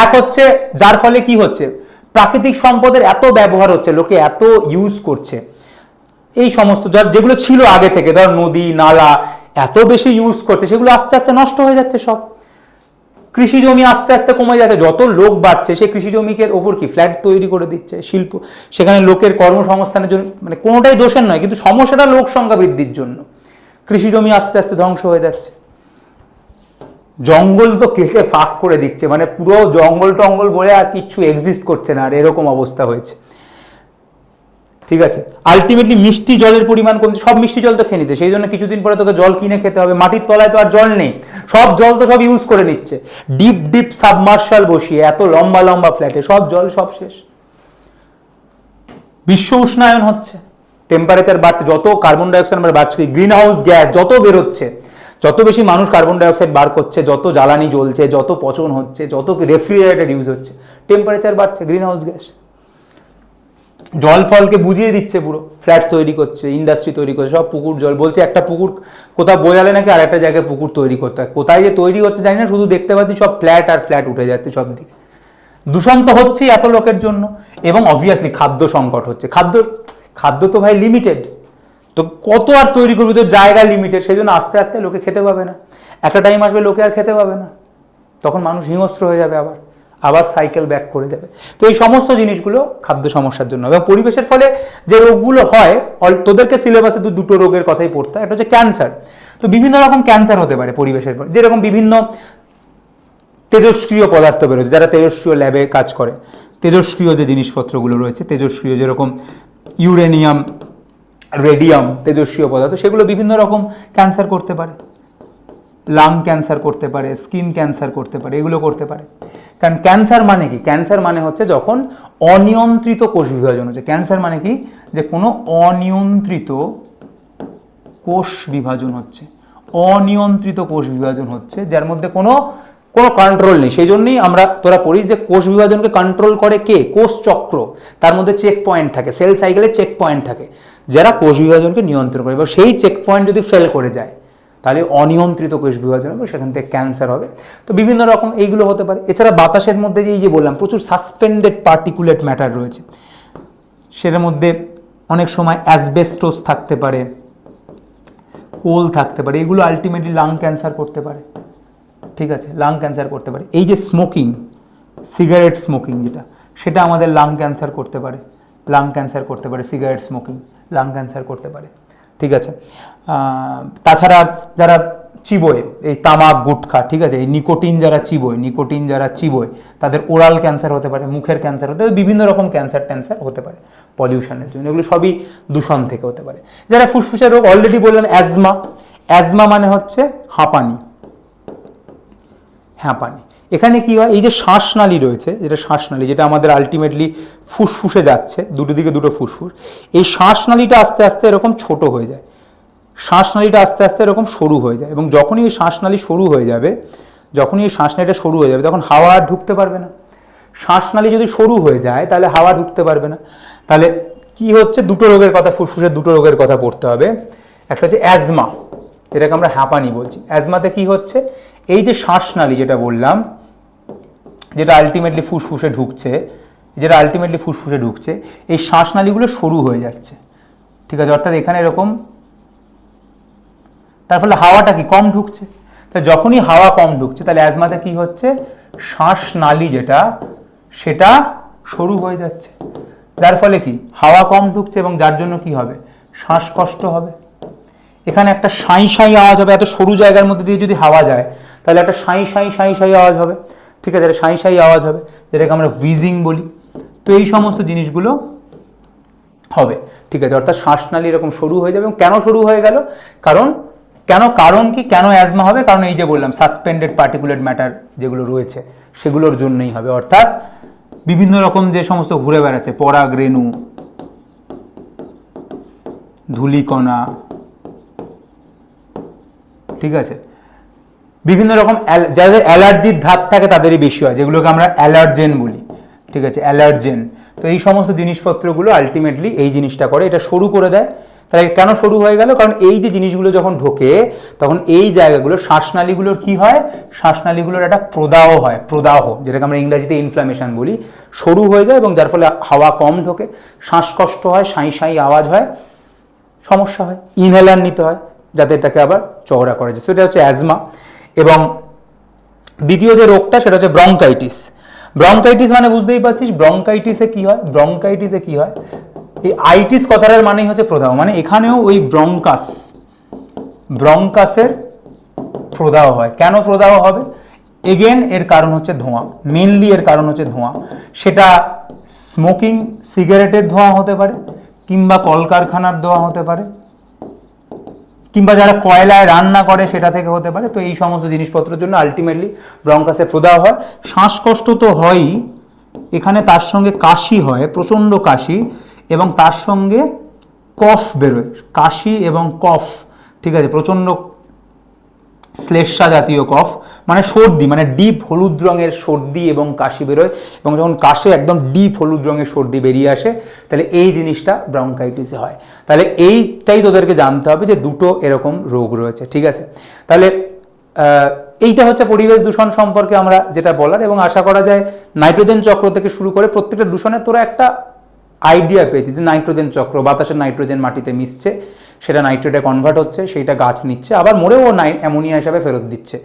এক হচ্ছে, যার ফলে কি হচ্ছে, প্রাকৃতিক সম্পদের এত ব্যবহার হচ্ছে, লোকে এত ইউজ করছে, এই সমস্ত যেগুলো ছিল আগে থেকে, ধর নদী নালা এত বেশি ইউজ করছে, সেগুলো আস্তে আস্তে নষ্ট হয়ে যাচ্ছে সব। কৃষি জমি আস্তে আস্তে কমে যাচ্ছে, যত লোক বাড়ছে সেই কৃষি জমিকে ওপর কি ফ্ল্যাট তৈরি করে দিচ্ছে, শিল্প, সেখানে লোকের কর্মসংস্থানের জন্য, মানে কোনোটাই দোষের নয়, কিন্তু সমস্যাটা লোক সংখ্যা বৃদ্ধির জন্য। কৃষি জমি আস্তে আস্তে ধ্বংস হয়ে যাচ্ছে। জঙ্গল তো কেটে ফাঁক করে দিচ্ছে, মানে পুরো জঙ্গল টঙ্গল বলে আর কিচ্ছু এক্সিস্ট করছে না, আর এরকম অবস্থা হয়েছে। ঠিক আছে, আলটিমেটলি মিষ্টি জলের পরিমাণ কমছে, সব মিষ্টি জল তো খেয়ে নিতে, সেই জন্য কিছুদিন পরে তোকে জল কিনে খেতে হবে। মাটির তলায় তো আর জল নেই, সব জল তো সব ইউজ করে নিচ্ছে, ডিপ ডিপ সাবমার্শাল বসিয়ে, এত লম্বা লম্বা ফ্ল্যাটে সব জল সব শেষ। বিশ্ব উষ্ণায়ন হচ্ছে, টেম্পারেচার বাড়ছে, যত কার্বন ডাইঅক্সাইড আমরা বাড়ছে, গ্রিন হাউস গ্যাস যত বেরোচ্ছে, যত বেশি মানুষ কার্বন ডাইঅক্সাইড বার করছে, যত জ্বালানি জ্বলছে, যত পচন হচ্ছে, যত রেফ্রিজারেটর ইউজ হচ্ছে, টেম্পারেচার বাড়ছে, গ্রিন হাউস গ্যাস। জল ফলকে বুঝিয়ে দিচ্ছে, পুরো ফ্ল্যাট তৈরি করছে, ইন্ডাস্ট্রি তৈরি করছে, সব পুকুর জল, বলছে একটা পুকুর কোথাও বোঝালে নাকি আর একটা জায়গায় পুকুর তৈরি করতে হয়, কোথায় যে তৈরি হচ্ছে জানি না, শুধু দেখতে পাচ্ছি সব ফ্ল্যাট আর ফ্ল্যাট উঠে যাচ্ছে সব দিকে। দূষণ তো হচ্ছেই এত লোকের জন্য, এবং অবভিয়াসলি খাদ্য সংকট হচ্ছে। খাদ্য তো ভাই লিমিটেড, তো কত আর তৈরি করবি, তো জায়গা লিমিটেড, সেই জন্য আস্তে আস্তে লোকে খেতে পাবে না, একটা টাইম আসবে লোকে আর খেতে পাবে না, তখন মানুষ হিংস্র হয়ে যাবে, আবার সাইকেল ব্যাক করে যাবে। তো এই সমস্ত জিনিসগুলো খাদ্য সমস্যার জন্য, এবং পরিবেশের ফলে যে রোগগুলো হয়, তোদেরকে সিলেবাসে দুটো রোগের কথাই পড়তে হয়, একটা হচ্ছে ক্যান্সার। তো বিভিন্ন রকম ক্যান্সার হতে পারে পরিবেশের পর, যেরকম বিভিন্ন তেজস্ক্রিয় পদার্থ বেরোচ্ছে, যারা তেজস্ক্রিয় ল্যাবে কাজ করে, তেজস্ক্রিয় যে জিনিসপত্রগুলো রয়েছে, তেজস্ক্রিয় যেরকম ইউরেনিয়াম, রেডিয়াম, তেজস্ক্রিয় পদার্থ, সেগুলো বিভিন্ন রকম ক্যান্সার করতে পারে, লাং ক্যান্সার করতে পারে, স্কিন ক্যান্সার করতে পারে, এগুলো করতে পারে। কারণ ক্যান্সার মানে কি? ক্যান্সার মানে হচ্ছে যখন অনিয়ন্ত্রিত কোষ বিভাজন হচ্ছে। ক্যান্সার মানে কি? যে কোনো অনিয়ন্ত্রিত কোষ বিভাজন হচ্ছে, অনিয়ন্ত্রিত কোষ বিভাজন হচ্ছে, যার মধ্যে কোনো কন্ট্রোল নেই। সেই জন্যই তোরা পড়িস যে কোষ বিভাজনকে কন্ট্রোল করে কে? কোষ চক্র, তার মধ্যে চেক পয়েন্ট থাকে, সেল সাইকেলে চেক পয়েন্ট থাকে, যারা কোষ বিভাজনকে নিয়ন্ত্রণ করে। এবার সেই চেক পয়েন্ট যদি ফেল করে যায়, তাহলে অনিয়ন্ত্রিত কোষ বিভাজন হবে, সেখান থেকে ক্যান্সার হবে। তো বিভিন্ন রকম এইগুলো হতে পারে। এছাড়া বাতাসের মধ্যে যে বললাম প্রচুর সাসপেন্ডেড পার্টিকুলেট ম্যাটার রয়েছে, সেটার মধ্যে অনেক সময় অ্যাসবেস্টোস থাকতে পারে, কোল থাকতে পারে, এগুলো আলটিমেটলি লাং ক্যান্সার করতে পারে। ঠিক আছে, লাং ক্যান্সার করতে পারে। এই যে স্মোকিং, সিগারেট স্মোকিং যেটা, সেটা আমাদের লাং ক্যান্সার করতে পারে, লাং ক্যান্সার করতে পারে। সিগারেট স্মোকিং লাং ক্যান্সার করতে পারে। ঠিক আছে, তাছাড়া যারা চিবোয় এই তামাক গুটখা, ঠিক আছে, এই নিকোটিন যারা চিবোয় তাদের ওরাল ক্যান্সার হতে পারে, মুখের ক্যান্সার হতে পারে, বিভিন্ন রকম ক্যান্সার হতে পারে পলিউশনের জন্য। এগুলো সবই দূষণ থেকে হতে পারে। যারা ফুসফুসের রোগ, অলরেডি বললেন অ্যাজমা মানে হচ্ছে হাঁপানি। এখানে কি হয়? এই যে শ্বাসনালী রয়েছে, যেটা আমাদের আলটিমেটলি ফুসফুসে যাচ্ছে, দুটো দিকে দুটো ফুসফুস, এই শ্বাসনালীটা আস্তে আস্তে এরকম ছোট হয়ে যায়, শ্বাসনালীটা আস্তে আস্তে এরকম সরু হয়ে যায়। এবং যখনই এই শ্বাসনালী সরু হয়ে যাবে, তখন হাওয়া আর ঢুকতে পারবে না। শ্বাসনালী যদি সরু হয়ে যায় তাহলে হাওয়া ঢুকতে পারবে না। তাহলে কি হচ্ছে? দুটো রোগের কথা, ফুসফুসের দুটো রোগের কথা পড়তে হবে। একটা হচ্ছে অ্যাজমা, যেটাকে আমরা হাঁপানি বলছি। অ্যাজমাতে কি হচ্ছে? এই যে শ্বাসনালী যেটা বললাম, যেটা আলটিমেটলি ফুসফুসে ঢুকছে, এই শ্বাসনালীগুলো সরু হয়ে যাচ্ছে। ঠিক আছে, অর্থাৎ এখানে এরকম, তার ফলে হাওয়াটা কি কম ঢুকছে। তাই যখনই হাওয়া কম ঢুকছে, তাহলে অ্যাজমাতে কি হচ্ছে? শ্বাসনালী সেটা সরু হয়ে যাচ্ছে, যার ফলে কি হাওয়া কম ঢুকছে, এবং যার জন্য কি হবে? শ্বাসকষ্ট হবে। এখানে একটা সাঁই সাঁই আওয়াজ হবে, এত সরু জায়গার মধ্যে দিয়ে যদি হাওয়া যায়, তাহলে একটা সাঁই সাঁই আওয়াজ হবে। ঠিক আছে, সাঁই সাঁই আওয়াজ হবে, যেটাকে আমরা হুইজিং বলি। তো এই সমস্ত জিনিসগুলো হবে। ঠিক আছে, অর্থাৎ শ্বাসনালী এরকম সরু হয়ে যাবে। এবং কেন সরু হয়ে গেল? কারণ কেন, কারণ কি, কেন অ্যাজমা হবে? কারণ এই যে বললাম সাসপেন্ডেড পার্টিকুলেট ম্যাটার যেগুলো রয়েছে সেগুলোর জন্যই হবে। অর্থাৎ বিভিন্ন রকম যে সমস্ত ঘুরে বেড়াচ্ছে, পরাগরেণু, ধূলিকণা, ঠিক আছে, বিভিন্ন রকম যাদের অ্যালার্জির ধাত থাকে তাদেরই বেশি হয়, যেগুলোকে আমরা অ্যালার্জেন বলি, ঠিক আছে, অ্যালার্জেন। তো এই সমস্ত জিনিসপত্রগুলো আলটিমেটলি এই জিনিসটা করে, এটা সরু করে দেয়। তাহলে কেন সরু হয়ে গেল? কারণ এই যে জিনিসগুলো যখন ঢোকে তখন এই জায়গাগুলো, শ্বাসনালীগুলোর কি হয়, শ্বাসনালীগুলোর একটা প্রদাহ হয়, প্রদাহ, যেটাকে আমরা ইংরাজিতে ইনফ্লামেশন বলি, সরু হয়ে যায় এবং যার ফলে হাওয়া কম ঢোকে, শ্বাসকষ্ট হয়, সাঁই সাঁই আওয়াজ হয়, সমস্যা হয়, ইনহেলার নিতে হয় যাতে এটাকে আবার চওড়া করা যায়। সেটা হচ্ছে অ্যাজমা। এবং দ্বিতীয় যে রোগটা সেটা হচ্ছে ব্রঙ্কাইটিস। ব্রঙ্কাইটিস মানে বুঝতেই পারছিস, ব্রঙ্কাইটিসে কি হয়, ব্রঙ্কাইটিসে কি হয়, এই আইটিস কথাটার মানেই হচ্ছে প্রদাহ, মানে এখানেও ওই ব্রঙ্কাসের প্রদাহ হয়। কেন প্রদাহ হবে? এগেন এর কারণ হচ্ছে ধোঁয়া, মেনলি এর কারণ হচ্ছে ধোঁয়া। সেটা স্মোকিং, সিগারেটের ধোঁয়া হতে পারে, কিংবা কলকারখানার ধোঁয়া হতে পারে, কিংবা যারা কয়লায় রান্না করে সেটা থেকে হতে পারে। তো এই সমস্ত জিনিসপত্রের জন্য আলটিমেটলি ব্রঙ্কাসে প্রদাহ হয়। শ্বাসকষ্ট তো হয়ই, এখানে তার সঙ্গে কাশি হয়, প্রচণ্ড কাশি, এবং তার সঙ্গে কফ বেরোয়, কাশি এবং কফ, ঠিক আছে, প্রচণ্ড শ্লেষ্মা জাতীয় কফ, মানে সর্দি, মানে ডিপ হলুদ রঙের সর্দি এবং কাশি বেরোয়, এবং যখন কাশে একদম ডিপ হলুদ রঙের সর্দি বেরিয়ে আসে, তাহলে এই জিনিসটা ব্রঙ্কাইটিসে হয়। তাহলে এইটাই তোদেরকে জানতে হবে যে দুটো এরকম রোগ রয়েছে, ঠিক আছে। তাহলে এইটা হচ্ছে পরিবেশ দূষণ সম্পর্কে আমরা যেটা বলার, এবং আশা করা যায় নাইট্রোজেন চক্র থেকে শুরু করে প্রত্যেকটা দূষণের তোরা একটা আইডিয়া পেয়েছি যে নাইট্রোজেন চক্র, বাতাসের নাইট্রোজেন মাটিতে মিশছে, সেটা নাইট্রেটে কনভার্ট হচ্ছে, সেইটা গাছ নিচ্ছে, আবার মরেও অ্যামোনিয়া হিসাবে ফেরত দিচ্ছে।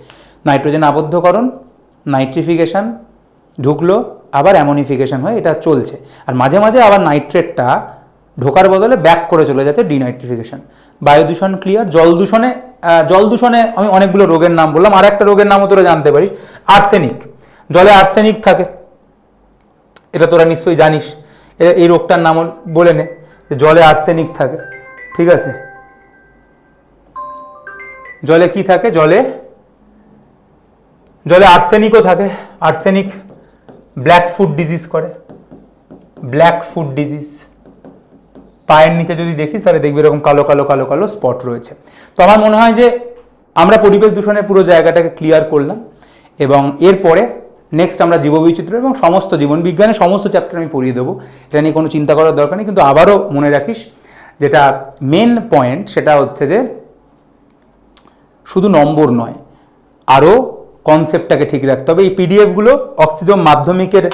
নাইট্রোজেন আবদ্ধকরণ, নাইট্রিফিকেশন ঢুকলো, আবার অ্যামোনিফিকেশন হয়ে এটা চলছে, আর মাঝে মাঝে আবার নাইট্রেটটা ঢোকার বদলে ব্যাক করে চলে যাচ্ছে, ডিনাইট্রিফিকেশন। বায়ু দূষণ ক্লিয়ার। জল দূষণে আমি অনেকগুলো রোগের নাম বললাম, আর একটা রোগের নামও তোরা জানতে পারিস, আর্সেনিক। জলে আর্সেনিক থাকে, এটা তোরা নিশ্চয়ই জানিস। এই রোগটার নাম বলে নে, যে জলে আর্সেনিক থাকে, ঠিক আছে। জলে কি থাকে? জলে আর্সেনিকও থাকে। আর্সেনিক ব্ল্যাক ফুট ডিজিজ করে, ব্ল্যাক ফুট ডিজিজ। পায়ের নিচে যদি দেখিস তাহলে দেখবি এরকম কালো কালো কালো কালো স্পট রয়েছে। তো আমার মনে হয় যে আমরা পরিবেশ দূষণের পুরো জায়গাটাকে ক্লিয়ার করলাম, এবং এরপরে নেক্সট আমরা জীববৈচিত্র্য এবং সমস্ত জীবন বিজ্ঞানের সমস্ত চ্যাপ্টার আমি পড়িয়ে দেবো, এটা নিয়ে কোনো চিন্তা করার দরকার নেই। কিন্তু আবারও মনে রাখিস, যেটা মেন পয়েন্ট সেটা হচ্ছে যে শুধু নম্বর নয়, আরও কনসেপ্টটাকে ঠিক রাখতে হবে। এই পিডিএফগুলো অক্সিজম মাধ্যমিকের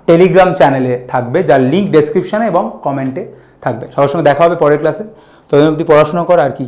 টেলিগ্রাম চ্যানেলে থাকবে, যার লিঙ্ক ডেসক্রিপশানে এবং কমেন্টে থাকবে। সবার সঙ্গে দেখা হবে পরের ক্লাসে। ততদিন অবধি পড়াশোনা কর আর কি।